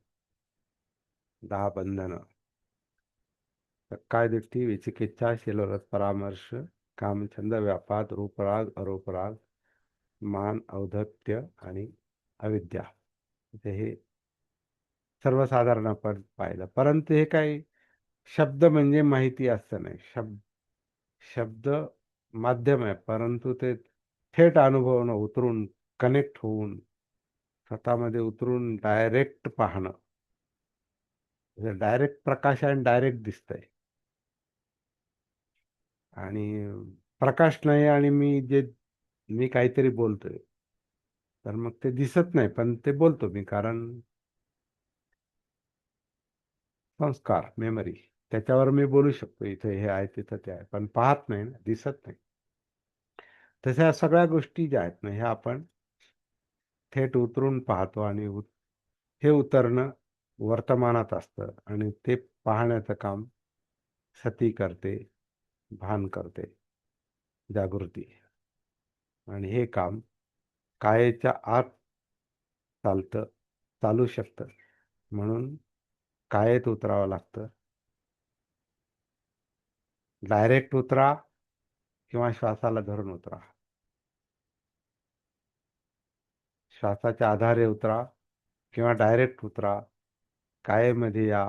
10 बंधनं: काय दृष्टी, विचिकिच्छा, शीलव्रत परामर्श, कामछंद, व्यापार, रूपराग, अरूपराग, मान, औद्धत्य आणि अविद्या. हे सर्वसाधारण आपण पाहिलं. परंतु हे काही शब्द म्हणजे माहिती असं नाही. शब्द माध्यम आहे, परंतु ते थेट अनुभवणं, उतरून कनेक्ट होऊन स्वतःमध्ये उतरून डायरेक्ट पाहणं. डायरेक्ट प्रकाश आहे आणि डायरेक्ट दिसतंय. आणि प्रकाश नाही आणि मी काहीतरी बोलतोय, तर मग ते दिसत नाही, पण ते बोलतो मी, कारण संस्कार, मेमरी, त्याच्यावर मी बोलू शकतो. इथे हे आहे, तिथं ते आहे, पण पाहत नाही ना, दिसत नाही. तशा सगळ्या गोष्टी ज्या आहेत ना, ह्या आपण थेट उतरून पाहतो. आणि हे उतरणं वर्तमानात असतं, आणि ते पाहण्याचं काम सती करते, भान करते, जागृती. आणि हे काम कायेच्या आत चालू शकतं. म्हणून कायेत उतरावं लागतं. डायरेक्ट उतरा किंवा श्वासाला धरून उतरा. श्वासाच्या आधारे उतरा किंवा डायरेक्ट उतरा. कायेमध्ये या.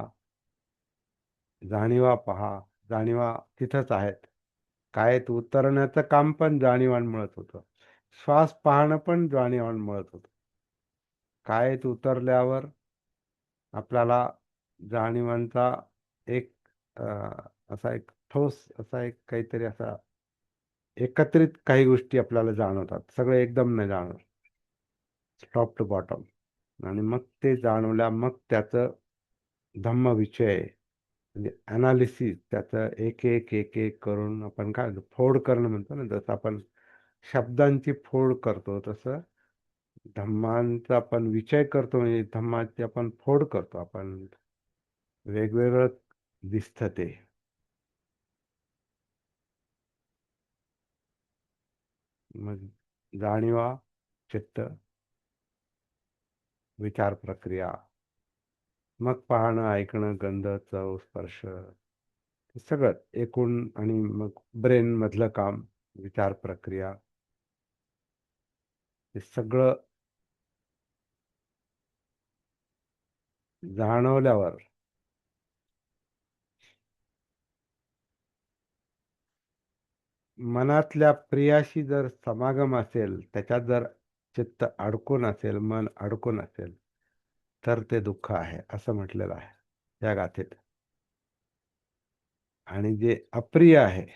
जाणीवा पहा. जाणीवा तिथंच आहेत. कायेत उतरण्याचं काम पण जाणीवांमुळेच होतं. श्वास पाहणं पण जाणीवांमुळेच होतं. कायेत उतरल्यावर आपल्याला जाणीवांचा एक असा एक ठोस असा एक काहीतरी असा एकत्रित काही गोष्टी आपल्याला जाणवतात. सगळं एकदम नाही जाणवत. Top to bottom. आणि मग ते जाणवल्या मग त्याचं धम्मविचय म्हणजे अनालिसिस त्याचं एक एक एक एक करून आपण काय म्हणतो फोड करणं म्हणतो ना, जसं आपण शब्दांची फोड करतो तसं धम्मांचा आपण विचय करतो, म्हणजे धम्माची आपण फोड करतो. आपण वेगवेगळं दिसतं ते. मग जाणीवा, चित्त, विचार प्रक्रिया, मग पाहणं, ऐकणं, गंध, चव, स्पर्श, हे सगळं एकूण. आणि मग ब्रेन मधलं काम, विचार प्रक्रिया, हे सगळं जाणवल्यावर मनातल्या प्रियाशी जर समागम असेल, त्याच्यात जर चित्त अडकून असेल, मन अडकून असेल, तर ते दुःख आहे असं म्हटलेलं आहे या गाथेत. आणि जे अप्रिय आहे,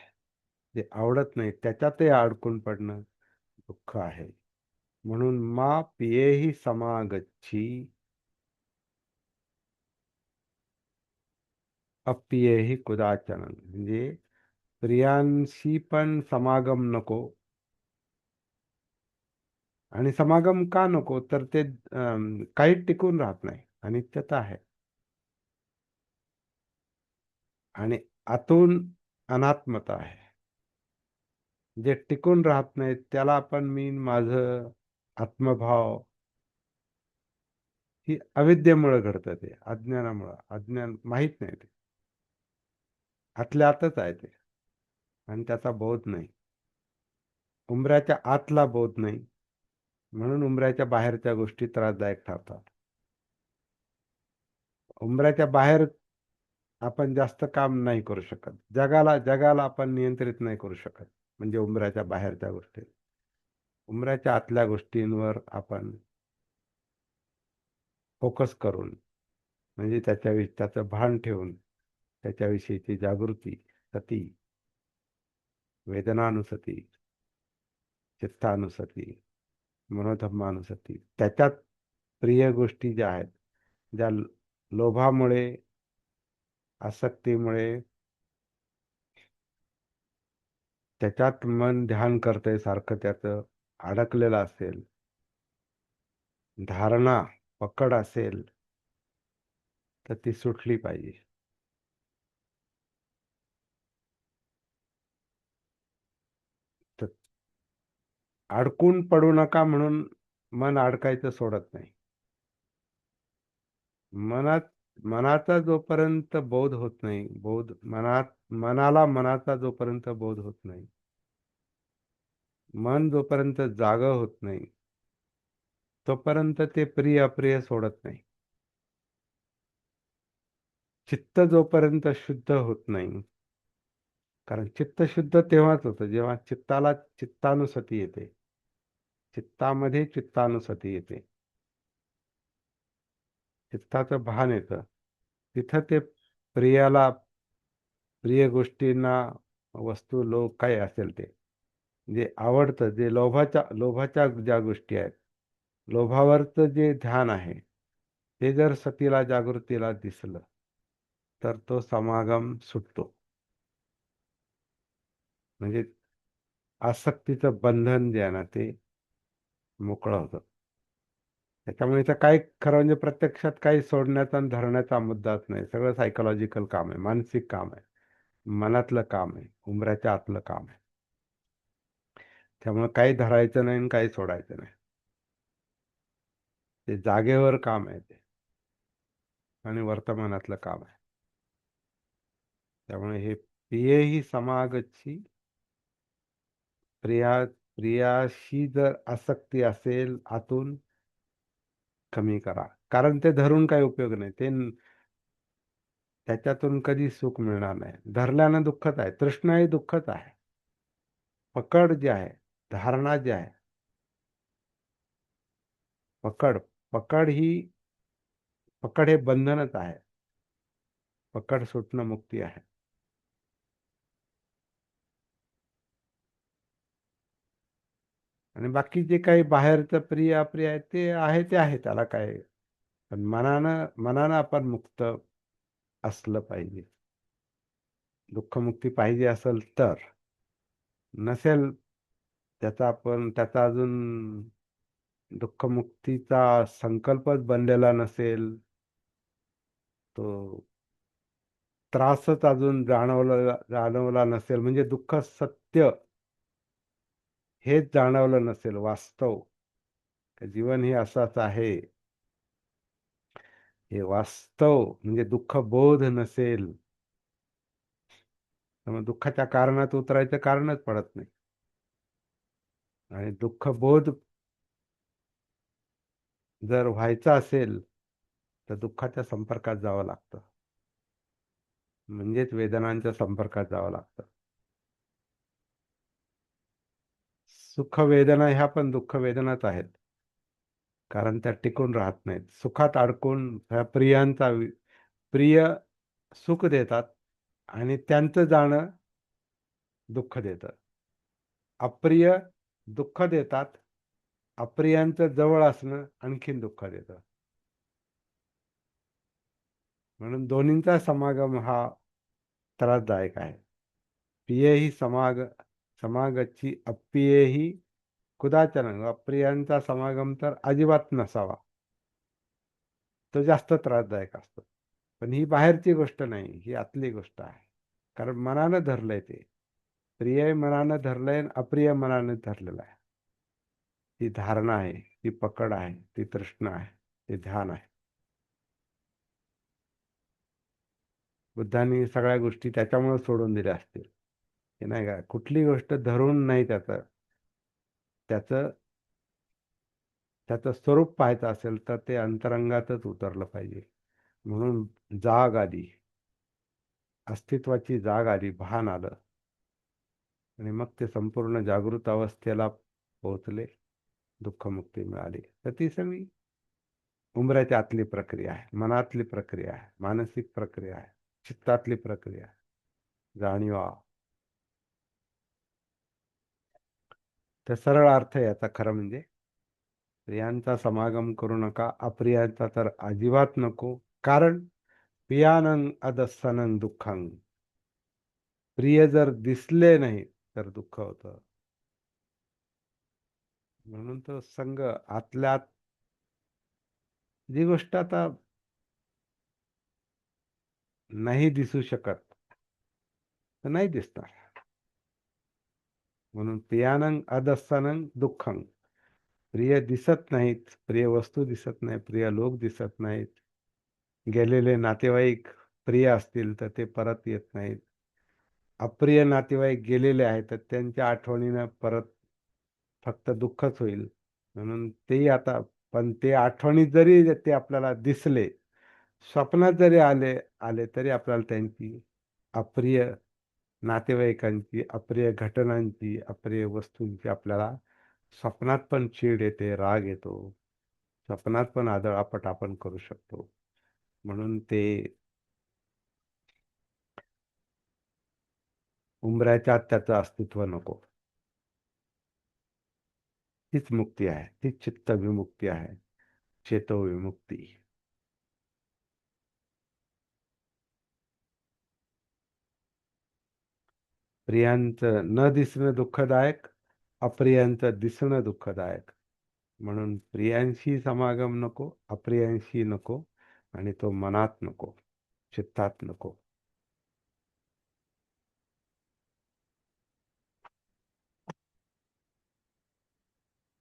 जे आवडत नाही, त्याच्यातही अडकून पडणं दुःख आहे. म्हणून मा पियेही समागच्छी अप्रियेही कुदाचन, म्हणजे प्रियांशी पण समागम नको. आणि समागम का नको, तर ते काही टिकून राहत नाही, अनित्यता आहे. आणि आतून अनात्मता आहे. जे टिकून राहत नाही त्याला आपण मी माझं आत्मभाव, ही अविद्येमुळे घडतं, ते अज्ञानामुळं. अज्ञान माहित नाही, ते आतल्या आतच आहे ते. आणि त्याचा बोध नाही. उंबऱ्याच्या आतला बोध नाही, म्हणून उंबऱ्याच्या बाहेरच्या गोष्टी त्रासदायक ठरतात. उंबऱ्याच्या बाहेर आपण जास्त काम नाही करू शकत. जगाला जगाला आपण नियंत्रित नाही करू शकत, म्हणजे उंबऱ्याच्या बाहेरच्या गोष्टी. उंबऱ्याच्या आतल्या गोष्टींवर आपण फोकस करून, म्हणजे त्याचं भान ठेवून, त्याच्याविषयीची जागृती, सती, वेदनानुसती, चित्तानुसती, मनोधम्मानुसती, त्याच्यात प्रिय गोष्टी ज्या आहेत, ज्या लोभामुळे, आसक्तीमुळे त्याच्यात मन ध्यान करतंय सारखं, त्याचं अडकलेलं असेल, धारणा, पकड असेल, तर ती सुटली पाहिजे. तर अडकून पडू नका म्हणून मन अडकायचं सोडत नाही. मनात मनाचा जोपर्यंत बोध होत नाही, मनाला जोपर्यंत बोध होत नाही, मन जोपर्यंत जागं होत नाही, तोपर्यंत ते प्रिय अप्रिय सोडत नाही. चित्त जोपर्यंत शुद्ध होत नाही, कारण चित्त शुद्ध तेव्हाच होतं जेव्हा चित्ताला चित्तानुसती येते. चित्तामध्ये चित्तानुसती येते, चित्ताचं भान येतं. तिथं ते प्रियाला, प्रिय गोष्टींना, वस्तू, लोक, काय असेल ते जे आवडतं, जे लोभाच्या ज्या गोष्टी आहेत, लोभावरचं जे ध्यान आहे, ते जर सतीला, जागृतीला दिसलं, तर तो समागम सुटतो. म्हणजे आसक्तीचं बंधन जे आहे ना, ते मोकळं होतं. त्याच्यामुळे इथं काय खरं म्हणजे प्रत्यक्षात काही सोडण्याचा आणि धरण्याचा मुद्दाच नाही. सगळं सायकोलॉजिकल काम आहे, मानसिक काम आहे, मनातलं काम आहे, उंबऱ्याच्या आतलं काम आहे. त्यामुळे काही धरायचं नाही आणि काही सोडायचं नाही. ते जागेवर काम आहे ते, आणि वर्तमानातलं काम आहे. त्यामुळे हे पिये ही समागच्छी प्रियाशी जर आसक्ती असेल आतून, कमी करा. कारण ते धरून काही उपयोग नाही. त्याच्यातून कधी सुख मिळणार नाही. धरल्यानं दुःखच आहे. तृष्णा ही दुःखच आहे. पकड जी आहे, धारणा जी आहे, पकड पकड ही पकड हे बंधनच आहे. पकड सुटणं मुक्ती आहे. आणि बाकी जे काही बाहेरचं प्रिय अप्रिय आहे ते आहे, त्याला काय. पण मनानं आपण मुक्त असलं पाहिजे. दुःखमुक्ती पाहिजे असेल तर. नसेल त्याचा अजून दुःखमुक्तीचा संकल्पच बनलेला नसेल, तो त्रासच अजून जाणवला नसेल, म्हणजे दुःख सत्य हेच जाणवलं नसेल, वास्तव, जीवन हे असंच आहे, हे वास्तव म्हणजे दुःख बोध नसेल, तर मग दुःखाच्या कारणात उतरायचं कारणच पडत नाही. आणि दुःख बोध जर व्हायचं असेल तर दुःखाच्या संपर्कात जावं लागतं, म्हणजेच वेदनांच्या संपर्कात जावं लागतं. सुख वेदना ह्या पण दुःख वेदनाच आहेत, कारण त्या टिकून राहत नाहीत. सुखात अडकून ह्या प्रिय सुख देतात आणि त्यांचं जाणं दुःख देतं. अप्रिय दुःख देतात, अप्रियांचं जवळ असणं आणखीन दुःख देतं. म्हणून दोन्हींचा समागम हा त्रासदायक आहे. प्रियही समागची अप्रियही कुदाचन. अप्रियांचा समागम तर अजिबात नसावा, तो जास्त त्रासदायक असतो. पण ही बाहेरची गोष्ट नाही, ही आतली गोष्ट आहे. कारण मनानं धरलंय ते. प्रिय मनानं धरलंय, अप्रिय मनानं धरलेलं आहे. ती धारणा आहे, ती पकड आहे, ती तृष्णा आहे, ते ध्यान आहे. बुद्धांनी सगळ्या गोष्टी त्याच्यामुळे सोडून दिल्या असतील, हे नाही का. कुठली गोष्ट धरून नाही, त्याचं त्याचं स्वरूप पाहायचं असेल तर ते अंतरंगातच उतरलं पाहिजे. म्हणून जाग आली, अस्तित्वाची जाग आली, भान आलं, आणि मग ते संपूर्ण जागृत अवस्थेला पोहोचले, दुःखमुक्ती मिळाली. तर ती सगळी उंबऱ्याच्या आतली प्रक्रिया आहे, मनातली प्रक्रिया आहे, मानसिक प्रक्रिया आहे, चित्तातली प्रक्रिया आहे. जाणीवा. तर सरळ अर्थ आहे याचा खरं म्हणजे, प्रियांचा समागम करू नका, अप्रियांचा तर अजिबात नको. कारण पियानं अदस्सनं दुःखं. प्रिय जर दिसले नाही तर दुःख होतं. म्हणून तो संग आतल्या आत, जी गोष्ट आता नाही दिसू शकत, तर नाही दिसणार. म्हणून प्रियानं अदस्सनं दुःखं. प्रिय दिसत नाहीत, प्रिय वस्तू दिसत नाही, प्रिय लोक दिसत नाहीत. गेलेले नातेवाईक प्रिय असतील तर ते परत येत नाहीत. अप्रिय नातेवाईक गेलेले आहेत तर त्यांच्या आठवणीनं परत फक्त दुःखच होईल. म्हणून तेही आता, पण ते आठवणीत जरी ते आपल्याला दिसले, स्वप्नात जरी आले आले तरी आपल्याला त्यांची, अप्रिय नातेवाईकांची, अप्रिय घटनांची, अप्रिय वस्तूंची आपल्याला स्वप्नात पण चीड येते, राग येतो. स्वप्नात पण आदळआपट आपण करू शकतो. म्हणून ते उंबऱ्याच्या आत त्याचं अस्तित्व नको. तीच मुक्ती आहे, तीच चित्त विमुक्ती आहे, चेतो विमुक्ती. प्रियांचं न दिसणं दुःखदायक, अप्रियांचं दिसणं दुःखदायक. म्हणून प्रियांशी समागम नको, अप्रियांशी नको, आणि तो मनात नको, चित्तात नको.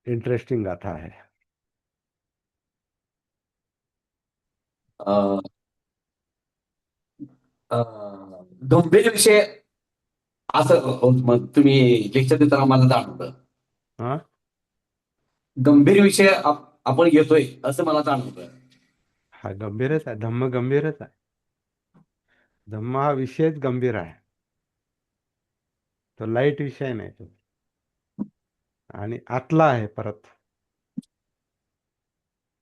इंटरेस्टिंग गाथा आहे. अ, गंभीर विषय असं मग तुम्ही लेक्चर देताना मला जाणवलं. हा गंभीर विषय आपण घेतोय असं मला जाणवलं. हा गंभीरच आहे, धम्म गंभीरच आहे. धम्म हा विषयच गंभीर आहे. तो लाईट विषय नाही तो. आणि आतला आहे परत,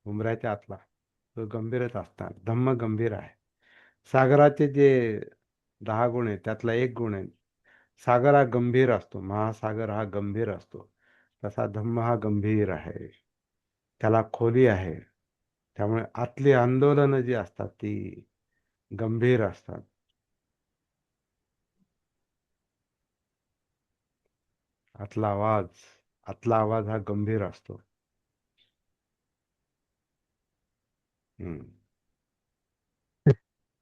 उमऱ्याच्या आतला. तो गंभीरच असतात. धम्म गंभीर आहे. सागराचे जे 10 गुण आहेत त्यातला एक गुण आहे. सागर हा गंभीर असतो, महासागर हा गंभीर असतो. तसा धम्म हा गंभीर आहे, त्याला खोली आहे. त्यामुळे आतली आंदोलनं जी असतात ती गंभीर असतात. आतला आवाज आतला आवाज हा गंभीर असतो. हम्म.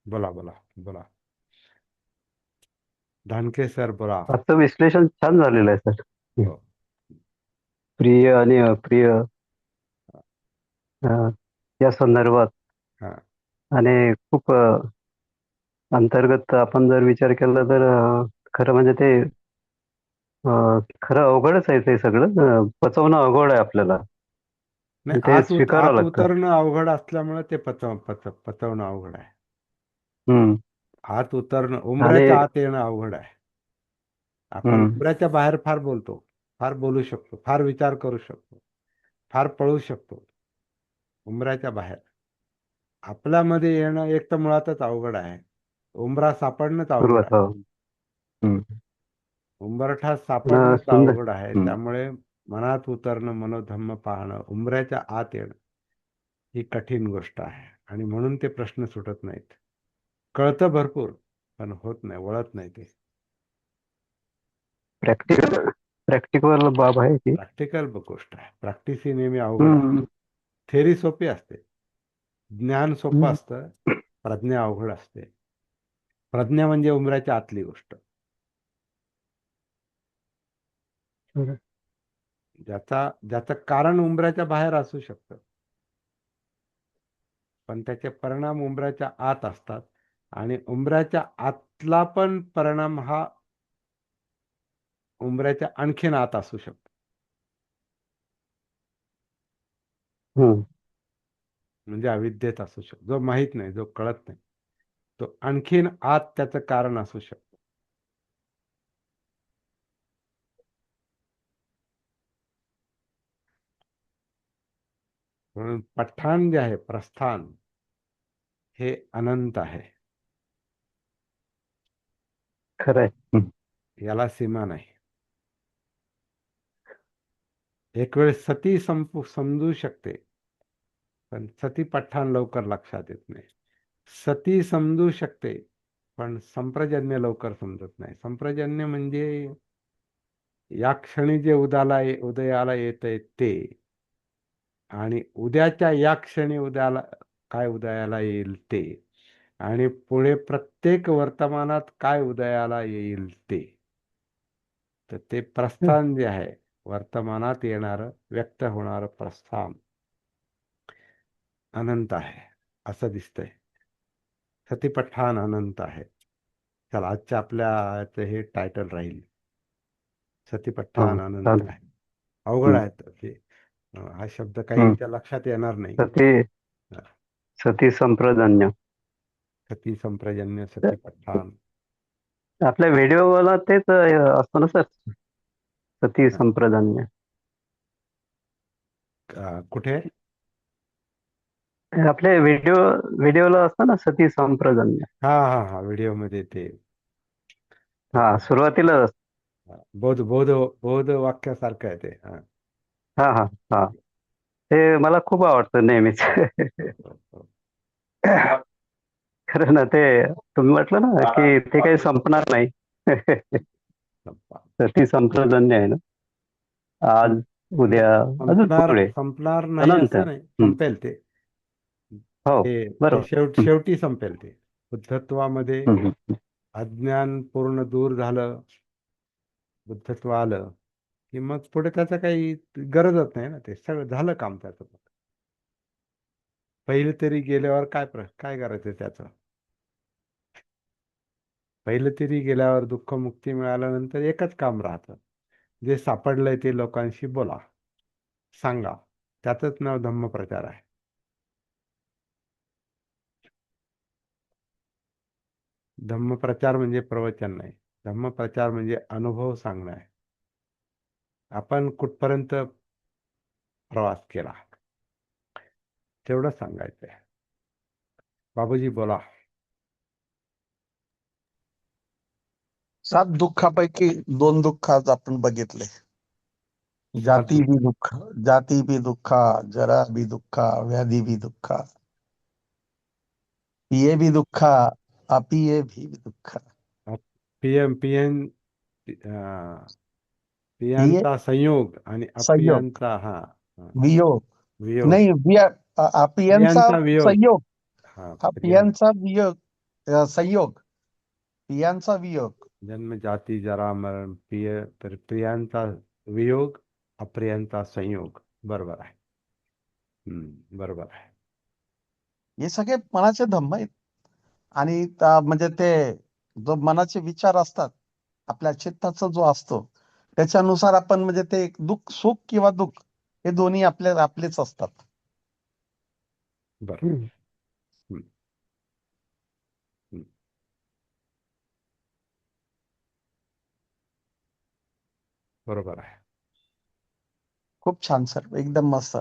बोला बोला बोला. धानके सर बोला. आजचं विश्लेषण छान झालेलं आहे सर. हो. प्रिय आणि अप्रिय अ, या संदर्भात हा आणि खूप अंतर्गत आपण जर विचार केला तर खरं म्हणजे ते खरं अवघडच आहे ते सगळं. पचवणं अवघड आहे आपल्याला. नाही, ते स्वीकारावं आत लागतं. उतरणं अवघड असल्यामुळे ते पचवणं अवघड आहे. हम्म. आत उतरणं, आणि उंबऱ्याच्या आत येणं अवघड आहे. आपण हम्म. उंबऱ्याच्या बाहेर फार बोलतो, फार बोलू शकतो, फार विचार करू शकतो, फार पळू शकतो. उंबऱ्याच्या बाहेर आपल्यामध्ये येणं एक तर मुळातच अवघड आहे. उंबरा सापडणंच अवघड सुरुवात आहे. हो. हम्म. उंबरठा न सापडणंच सुंदर. अवघड आहे. हम्म. त्यामुळे मनात उतरणं, मनोधम्म पाहणं, उंबऱ्याच्या आत येणं ही कठीण गोष्ट आहे. आणि म्हणून ते प्रश्न सुटत नाहीत. कळतं भरपूर, पण होत नाही, वळत नाही ते. प्रॅक्टिकल प्रॅक्टिकल बाब आहे ती. प्रॅक्टिकल गोष्ट आहे. प्रॅक्टिस ही नेहमी अवघड असते. हम्म. थेरी सोपी असते, ज्ञान सोपं हम्म. असतं, प्रज्ञा अवघड असते. प्रज्ञा म्हणजे उंबऱ्याच्या आतली गोष्ट, ज्याचं कारण उंबऱ्याच्या बाहेर असू शकतं, पण त्याचे परिणाम उंबऱ्याच्या आत असतात. आणि उंबऱ्याच्या आतला पण परिणाम हा उंबऱ्याच्या आणखीन आत असू शकतो. हम्म. म्हणजे अविद्येत असू शकतो, जो माहीत नाही, जो कळत नाही, तो आणखीन आत त्याचं कारण असू शकतो. म्हणून पठाण जे आहे, प्रस्थान, हे अनंत आहे. खरंय. हम्म. याला सीमा नाही. एक वेळ सती समजू शकते, पण सती पठाण लवकर लक्षात येत नाही. सती समजू शकते, पण संप्रजन्य लवकर समजत नाही. संप्रजन्य म्हणजे या क्षणी जे उदयाला येतंय ते, आणि उद्याच्या या क्षणी काय उदयाला येईल ते, आणि पुढे प्रत्येक वर्तमानात काय उदयाला येईल ते. तर ते प्रस्थान जे आहे, वर्तमानात येणारं, व्यक्त होणारं प्रस्थान अनंत आहे असं दिसतंय. सतीपठ्ठान अनंत आहे. चला, आजच्या आपल्या याचं हे टायटल राहील, हो सतीपठ्ठान अनंत चालेल. आहे. अवघड हम्म. आहे ते. हा शब्द हम्म. काहींच्या लक्षात येणार नाही. सती सती संप्रदान्य. सती संप्रजन्य, सतीपठ्ठान. आपल्या व्हिडिओला तेच असतं ना सर, सती संप्रदान्य. कुठे? आपल्या व्हिडिओला असतं ना सती संप्रदान्य. हा हा हा, व्हिडिओमध्ये ते हा त्याचं सुरुवातीला असतं. बौद्ध बौद्ध बौद्ध वाक्यासारखं आहे ते. हा. हा हा हा. ते मला खूप आवडतं नेहमीच. हो, हो, हो. खरं ना, ते तुम्ही म्हटलं ना की ते काही संपणार नाही. संपा- सती संप्रदान्य आहे ना, आज नाही, उद्या अजून संपणार पुढे संपणार नाही अनंत. असं नाही, हम्म. संपेल ते. हो ते ते बरोबर. हम्म. शेवटी संपेल ते. बुद्धत्वामध्ये हम्म. हम्म. अज्ञान पूर्ण दूर झालं, बुद्धत्व आलं, की मग पुढे त्याचं काही गरजच नाही ना. ते सगळं झालं काम त्याचं. पहिले तरी गेल्यावर काय काय करायचं त्याचं. पहिलं तरी गेल्यावर दुःखमुक्ती मिळाल्यानंतर एकच काम राहतं. जे सापडलंय ते लोकांशी बोला, सांगा. त्याचंच नाव धम्मप्रचार आहे. धम्मप्रचार म्हणजे प्रवचन नाही. धम्मप्रचार म्हणजे अनुभव सांगणं आहे. आपण कुठपर्यंत प्रवास केला तेवढं सांगायचंय. बाबूजी बोला. 7 दुःखापैकी 2 दुःख आज आपण बघितले. जाती भी दुःख, जाती भी दुःखा, जरा भी दुःखा, व्याधी भी दुःखा, पिये भी दुःखा, अपिये भी दुःखा. पीएम पीएन पिये पियांचा संयोग आणि संयोग, अपियांचा हा वियोग वियोग. नाही, पियांचा पियांचा वियोग. संयोग, हा हा पियांचा वियोग, संयोग, पियांचा वियोग. जन्म, जाती, जरा, मरण, प्रियांचा वियोग, अप्रियांचा संयोग. बरोबर आहे. बरोबर आहे. हे सगळे मनाचे धम्म आहेत. आणि म्हणजे ते जो मनाचे विचार असतात, आपल्या चित्ताचा जो असतो, त्याच्यानुसार आपण म्हणजे ते दुःख, सुख किंवा दुःख हे दोन्ही आपलेच असतात. बरोबर. हम्म. बरोबर आहे. खूप छान सर, एकदम मस्त.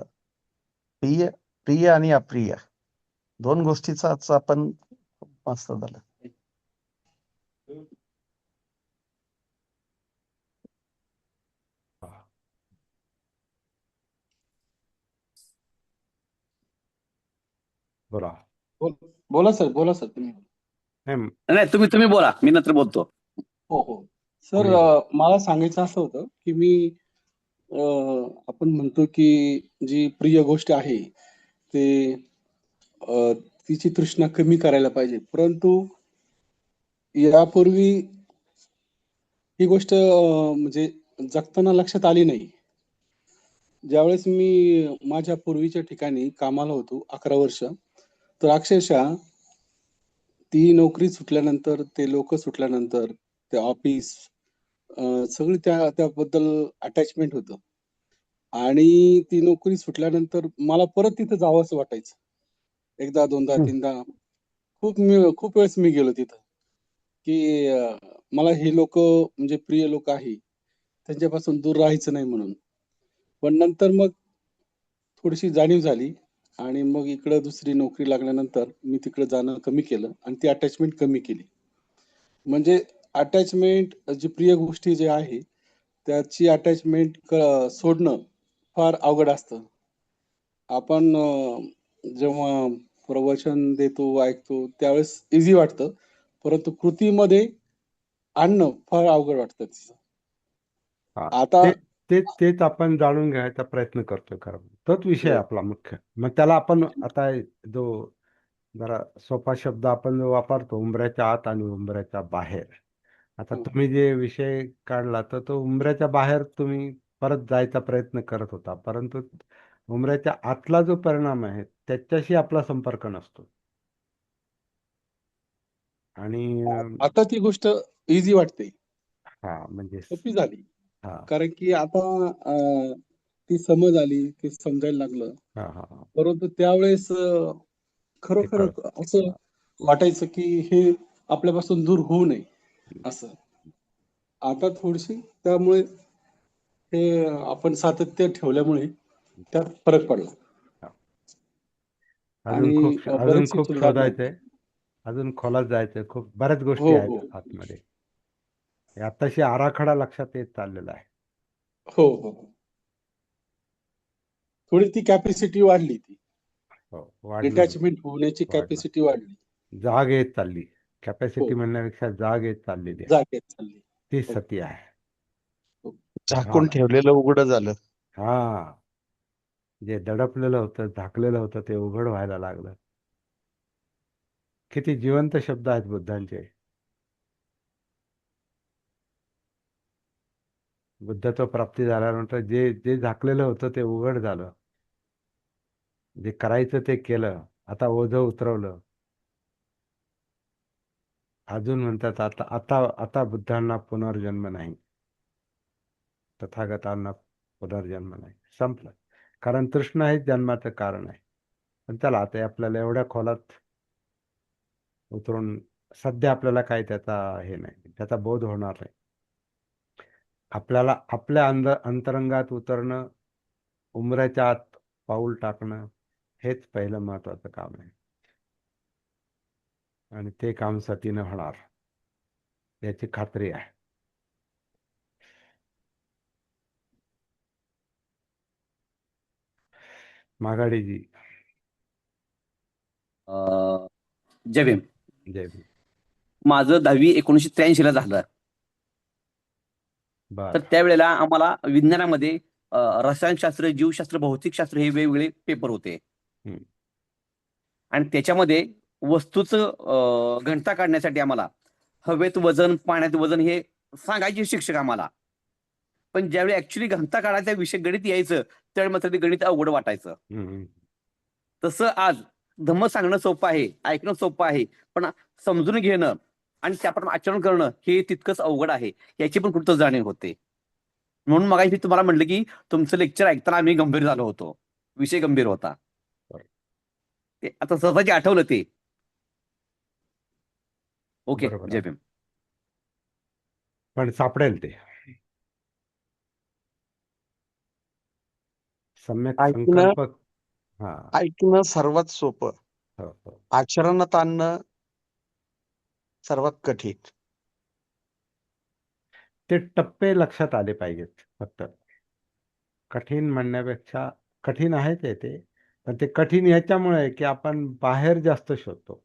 प्रिय प्रिय आणि अप्रिय 2 गोष्टीचाच आपण मस्त झालं. बोला. बोला सर तुम्ही. नाही, नाही, तुम्ही बोला, मी नंतर बोलतो. हो सर, कोणी बोला. मला सांगायचं असं होतं की मी आपण म्हणतो की जी प्रिय गोष्ट आहे ते तिची तृष्णा कमी करायला पाहिजे, परंतु यापूर्वी ही गोष्ट म्हणजे जगताना लक्षात आली नाही. ज्यावेळेस मी माझ्या पूर्वीच्या ठिकाणी कामाला होतो 11 वर्ष, तर अक्षरशः ती नोकरी सुटल्यानंतर, ते लोक सुटल्यानंतर, ते ऑफिस सगळी त्याबद्दल अटॅचमेंट होतं. आणि ती नोकरी सुटल्यानंतर मला परत तिथं जावंसं वाटायचं. एकदा, दोनदा, तीनदा खूप वेळेस मी गेलो तिथं, की मला हे लोक म्हणजे प्रिय लोक आहे, त्यांच्यापासून दूर राहायचं नाही म्हणून. पण नंतर मग थोडीशी जाणीव झाली आणि मग इकडं दुसरी नोकरी लागल्यानंतर मी तिकडे जाणं कमी केलं आणि ती अटॅचमेंट कमी केली. म्हणजे अटॅचमेंट, जी प्रिय गोष्टी जे आहे त्याची अटॅचमेंट सोडणं फार अवघड असतं. आपण जेव्हा प्रवचन देतो, ऐकतो त्यावेळेस इझी वाटतं, परंतु कृतीमध्ये आणणं फार अवघड वाटतं तिचं. हा, आता तेच आपण जाणून घ्यायचा प्रयत्न करतोय खरं. तोच विषय आहे आपला मुख्य. मग त्याला आपण आता जो जरा सोपा शब्द आपण जो वापरतो, उंबऱ्याच्या आत आणि उंबऱ्याच्या बाहेर. आता तुम्ही जे विषय काढला तर तो उंबऱ्याच्या बाहेर तुम्ही परत जायचा प्रयत्न करत होता, परंतु उंबऱ्याच्या आतला जो परिणाम आहे त्याच्याशी आपला संपर्क नसतो. आणि आता ती गोष्ट इझी वाटते, हा म्हणजे सोपी झाली. हा कारण की आता ती समज आली, ते समजायला लागलं. हा हा हा परंतु त्यावेळेस ते खरोखर कळत. असं हा. वाटायचं की हे आपल्यापासून दूर होऊ नये असं. आता थोडीशी त्यामुळे हे आपण सातत्य ठेवल्यामुळे त्यात फरक पडला अजून आणि खूप अजून बरीचशी खूप सुधारणा झाली. शोधायचंय, अजून खोलात जायचंय. खूप बऱ्याच गोष्टी हो आहेत हो आतमध्ये. हे आताशी आराखडा लक्षात येत चाललेला आहे. हो. थोडी ती कॅपॅसिटी वाढली, ती हो, वाढणं डिटॅचमेंट होण्याची वाढणं कॅपॅसिटी वाढली. जाग येत चालली. हो, कॅपॅसिटी म्हणण्यापेक्षा जाग येत चाललेली आहे. जागेत चालली. ती हो, सती आहे. हो. झाकून ठेवलेलं उघड झालं. हा, जे दडपलेलं होतं, झाकलेलं होतं ते उघड व्हायला लागलं. किती जिवंत शब्द आहेत बुद्धांचे. बुद्धत्व प्राप्ती झाल्यानंतर जे जे झाकलेलं होतं ते उघड झालं. जे करायचं ते केलं. आता ओझं उतरवलं. अजून म्हणतात आता आता आता बुद्धांना पुनर्जन्म नाही, तथागतांना पुनर्जन्म नाही, संपलं. कारण तृष्णा हेच जन्माचं कारण आहे. पण चला आता आपल्याला एवढ्या खोलात उतरून सध्या आपल्याला काही त्याचा हे नाही, त्याचा बोध होणार नाही. आपल्याला आपल्या अंतरंगात उतरणं, उमऱ्याच्या आत पाऊल टाकणं हेच पहिलं महत्वाचं काम आहे. आणि ते काम सतीनं होणार याची खात्री आहे. माघाडीजी, अं, जय भीम. जय भीम. माझं 10वी 1983 ला झालं. बर. तर त्यावेळेला आम्हाला विज्ञानामध्ये रसायनशास्त्र, जीवशास्त्र, भौतिकशास्त्र हे वेगवेगळे पेपर होते. हम्म. आणि त्याच्यामध्ये वस्तूचं घनता काढण्यासाठी आम्हाला हवेत वजन, पाण्यात वजन हे सांगायचे शिक्षक आम्हाला. पण ज्यावेळी ऍक्च्युली घनता काढायचा विषय गणित यायचं त्यावेळी मात्र ते गणित अवघड वाटायचं. हम्म. तसं आज धम्म सांगणं सोपं आहे, ऐकणं सोपं आहे, पण समजून घेणं आणि त्याप्रमाणे आचरण करणं हे तितकंच अवघड आहे, याची पण कुठं जाणीव होते. म्हणून मग मी तुम्हाला म्हटलं की तुमचं लेक्चर ऐकताना आम्ही गंभीर झालो होतो, विषय गंभीर होता. ते आता सहजाची आठवलं ते. ओके, बरोबर जय आहे. भीम. पण सापडेल ते सम्यक ऐकणं संकल्प. हा. ऐकणं सर्वात सोपं, हो हो. आचरणात आणणं सर्वात कठीण. ते टप्पे लक्षात आले पाहिजेत. फक्त कठीण म्हणण्यापेक्षा कठीण आहे ते, पण ते कठीण याच्यामुळे आहे की आपण बाहेर जास्त शोधतो.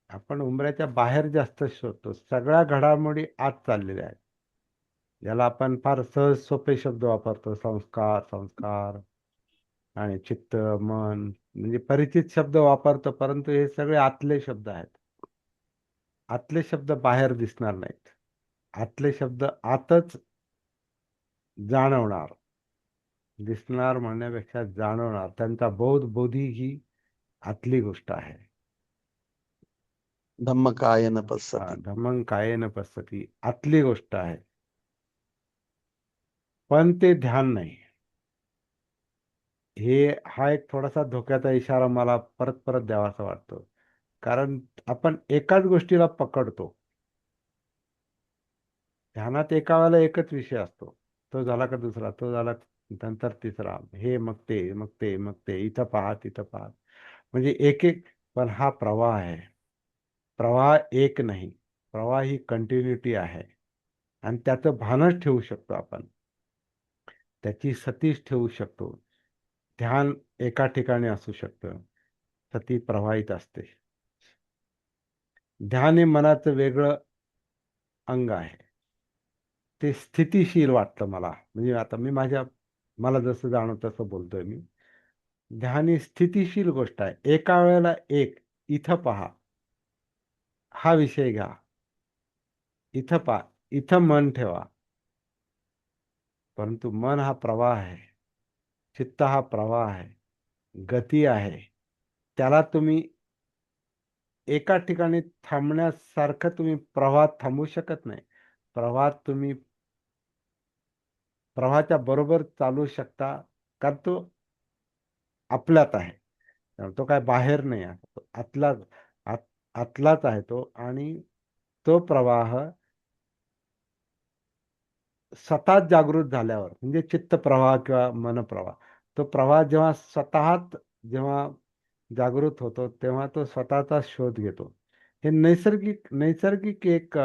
आपण उंबऱ्याच्या बाहेर जास्त शोधतो. सगळ्या घडामोडी आत चाललेल्या आहेत. ज्याला आपण फार सहज सोपे शब्द वापरतो, संस्कार, संस्कार आणि चित्त, मन, म्हणजे परिचित शब्द वापरतो, परंतु हे सगळे आतले शब्द आहेत. आतले शब्द बाहेर दिसणार नाहीत. आतले शब्द आतच जाणवणार, दिसणार म्हणण्यापेक्षा जाणवणार. त्यांचा बोधी ही आतली गोष्ट आहे. धम्म कायेन हा, पश्यति. धम्मं कायेन पश्यति, आतली गोष्ट आहे. पण ते ध्यान नाही. हा एक थोडासा धोक्याचा इशारा मला परत परत द्यावासा वाटतो. कारण आपण एकाच गोष्टीला पकडतो. ध्यानात एका वेळेला एकच विषय असतो. तो झाला का दुसरा, तो झाला नंतर तिसरा, हे मग ते, मग ते, मग ते, इथं पहा, तिथं पहा, म्हणजे एक एक. पण हा प्रवाह आहे. प्रवाह एक नाही. प्रवाह ही कंटिन्युटी आहे. आणि त्याचं भानच ठेवू शकतो आपण, त्याची सतीश ठेवू शकतो. ध्यान एका ठिकाणी असू शकतं, सती प्रवाहित असते. ध्यान हे मनाचं वेगळं अंग आहे. ते स्थितिशील वाटतं मला. म्हणजे आता मला जसं जाणवतं तसं बोलतोय मी. ध्यान ही स्थितिशील गोष्ट आहे. एका वेळेला एक, इथं पहा, हा विषय घ्या, इथं पहा, इथं मन ठेवा. परंतु मन हा प्रवाह आहे, चित्त हा प्रवाह आहे, गती आहे. त्याला तुम्ही एका ठिकाणी थांबण्यासारखं तुम्ही प्रवाहात थांबू शकत नाही. प्रवाहाच्या बरोबर चालू शकता, कारण तो आपल्यात आहे. तो काय बाहेर नाही आहे, तो आतलाच आहे तो. आणि तो प्रवाह स्वतः जागृत झाल्यावर, म्हणजे चित्त प्रवाह किंवा मन प्रवाह, तो प्रवाह जेव्हा स्वतःच जेव्हा जागृत होतो तेव्हा तो स्वतःचा शोध घेतो. हे नैसर्गिक एक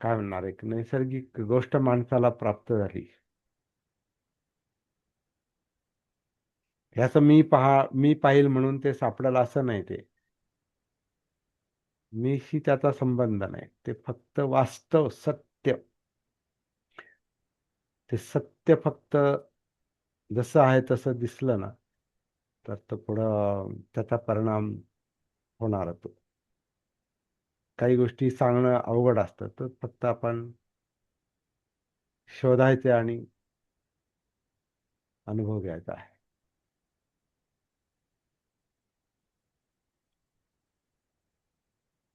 काय म्हणणार, एक नैसर्गिक गोष्ट माणसाला प्राप्त झाली. ह्याचं मी पाहिल म्हणून ते सापडेल असं नाही. ते मीशी त्याचा संबंध नाही. ते फक्त वास्तव सत्य. ते सत्य फक्त जसं आहे तसं दिसलं ना, तर तो पुढं त्याचा परिणाम होणार तो. काही गोष्टी सांगणं अवघड असतं, तर फक्त आपण शोधायचे आणि अनुभव घ्यायचा आहे.